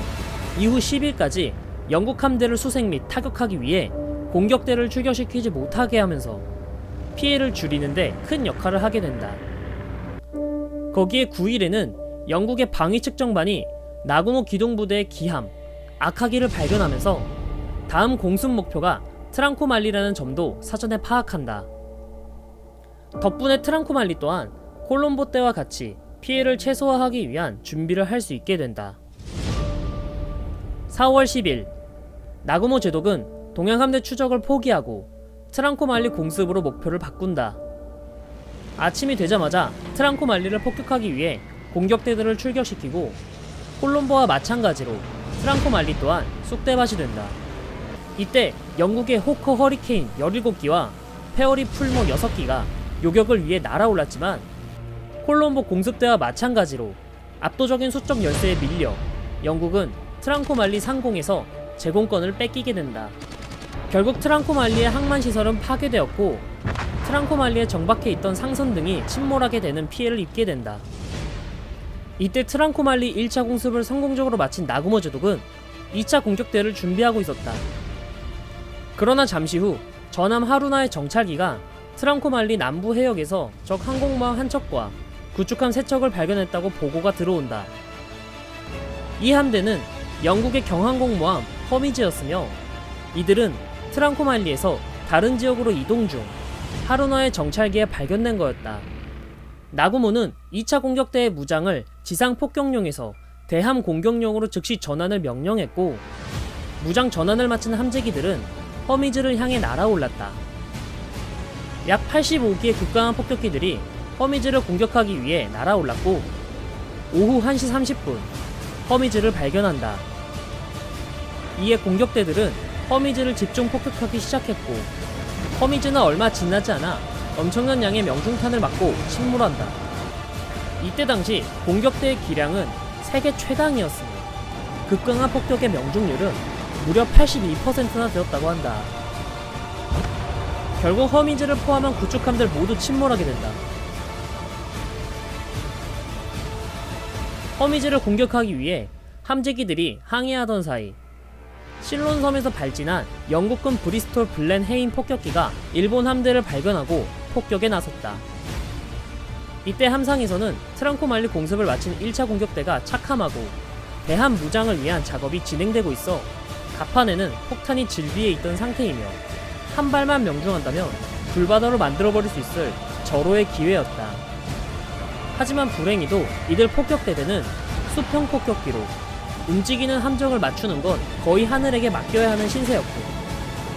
이후 10일까지 영국 함대를 수색 및 타격하기 위해 공격대를 출격시키지 못하게 하면서 피해를 줄이는데 큰 역할을 하게 된다. 거기에 9일에는 영국의 방위 측정반이 나고모 기동부대의 기함 아카기를 발견하면서 다음 공습 목표가 트랑코말리라는 점도 사전에 파악한다. 덕분에 트랑코말리 또한 콜롬보 때와 같이 피해를 최소화하기 위한 준비를 할 수 있게 된다. 4월 10일 나고모 제독은 동양함대 추적을 포기하고 트랑코말리 공습으로 목표를 바꾼다. 아침이 되자마자 트랑코말리를 폭격하기 위해 공격대들을 출격시키고 콜롬보와 마찬가지로 트랑코말리 또한 쑥대밭이 된다. 이때 영국의 호커 허리케인 17기와 페어리 풀모 6기가 요격을 위해 날아올랐지만 콜롬보 공습대와 마찬가지로 압도적인 수적 열세에 밀려 영국은 트랑코말리 상공에서 제공권을 뺏기게 된다. 결국 트랑코말리의 항만시설은 파괴되었고 트랑코말리에 정박해 있던 상선 등이 침몰하게 되는 피해를 입게 된다. 이때 트랑코말리 1차 공습을 성공적으로 마친 나고모 제독은 2차 공격대를 준비하고 있었다. 그러나 잠시 후 전함 하루나의 정찰기가 트랑코말리 남부 해역에서 적 항공모함 한 척과 구축함 3척을 발견했다고 보고가 들어온다. 이 함대는 영국의 경항공모함 허미즈였으며 이들은 트랑코말리에서 다른 지역으로 이동 중 하루나의 정찰기에 발견된 거였다. 나고모는 2차 공격대의 무장을 지상 폭격용에서 대함 공격용으로 즉시 전환을 명령했고 무장 전환을 마친 함재기들은 허미즈를 향해 날아올랐다. 약 85기의 급강한 폭격기들이 허미즈를 공격하기 위해 날아올랐고 오후 1시 30분 허미즈를 발견한다. 이에 공격대들은 허미즈를 집중 폭격하기 시작했고 허미즈는 얼마 지나지 않아 엄청난 양의 명중탄을 맞고 침몰한다. 이때 당시 공격대의 기량은 세계 최강이었으며 급강한 폭격의 명중률은 무려 82%나 되었다고 한다. 결국 허미즈를 포함한 구축함들 모두 침몰하게 된다. 허미즈를 공격하기 위해 함재기들이 항해하던 사이 실론섬에서 발진한 영국군 브리스톨 블렌 헤인 폭격기가 일본 함대를 발견하고 폭격에 나섰다. 이때 함상에서는 트랑코말리 공습을 마친 1차 공격대가 착함하고 대함 무장을 위한 작업이 진행되고 있어 갑판에는 폭탄이 질비해 있던 상태이며 한 발만 명중한다면 불바다로 만들어버릴 수 있을 절호의 기회였다. 하지만 불행히도 이들 폭격대대는 수평 폭격기로 움직이는 함정을 맞추는 건 거의 하늘에게 맡겨야 하는 신세였고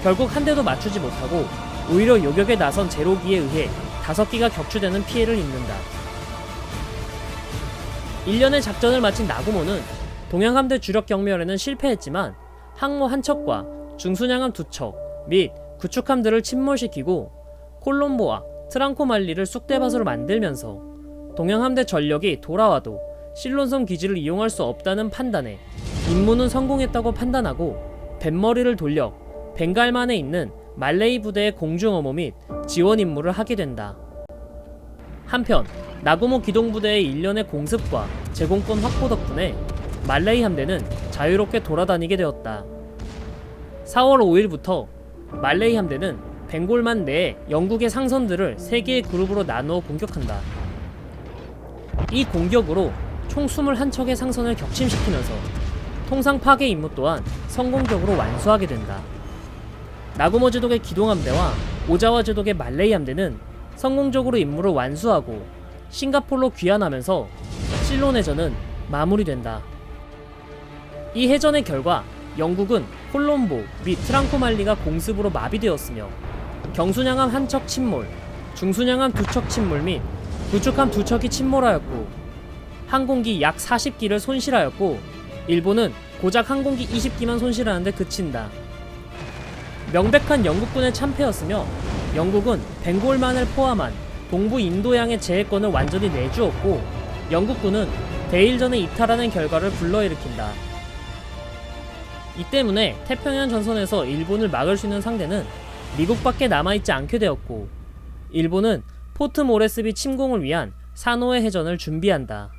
결국 한 대도 맞추지 못하고 오히려 요격에 나선 제로기에 의해 5기가 격추되는 피해를 입는다. 1년의 작전을 마친 나고모는 동양함대 주력 경멸에는 실패했지만 항모 한 척과 중순양함 2척 및 구축함들을 침몰시키고 콜롬보와 트랑코말리를 쑥대밭으로 만들면서 동양함대 전력이 돌아와도 실론섬 기지를 이용할 수 없다는 판단에 임무는 성공했다고 판단하고 뱃머리를 돌려 벵갈만에 있는 말레이 부대의 공중엄호 및 지원 임무를 하게 된다. 한편 나고모 기동부대의 일련의 공습과 제공권 확보 덕분에 말레이 함대는 자유롭게 돌아다니게 되었다. 4월 5일부터 말레이 함대는 벵골만 내에 영국의 상선들을 3개의 그룹으로 나누어 공격한다. 이 공격으로 총 21척의 상선을 격침시키면서 통상 파괴 임무 또한 성공적으로 완수하게 된다. 나고모 제독의 기동함대와 오자와 제독의 말레이 함대는 성공적으로 임무를 완수하고 싱가폴로 귀환하면서 실론 해전은 마무리된다. 이 해전의 결과 영국은 콜롬보 및 트랑코말리가 공습으로 마비되었으며 경순양함 한 척 침몰, 중순양함 두 척 침몰 및 구축함 두 척이 침몰하였고 항공기 약 40기를 손실하였고 일본은 고작 항공기 20기만 손실하는데 그친다. 명백한 영국군의 참패였으며 영국은 벵골만을 포함한 동부 인도양의 제해권을 완전히 내주었고 영국군은 대일전에 이탈하는 결과를 불러일으킨다. 이 때문에 태평양 전선에서 일본을 막을 수 있는 상대는 미국밖에 남아있지 않게 되었고 일본은 포트 모레스비 침공을 위한 사노해 해전을 준비한다.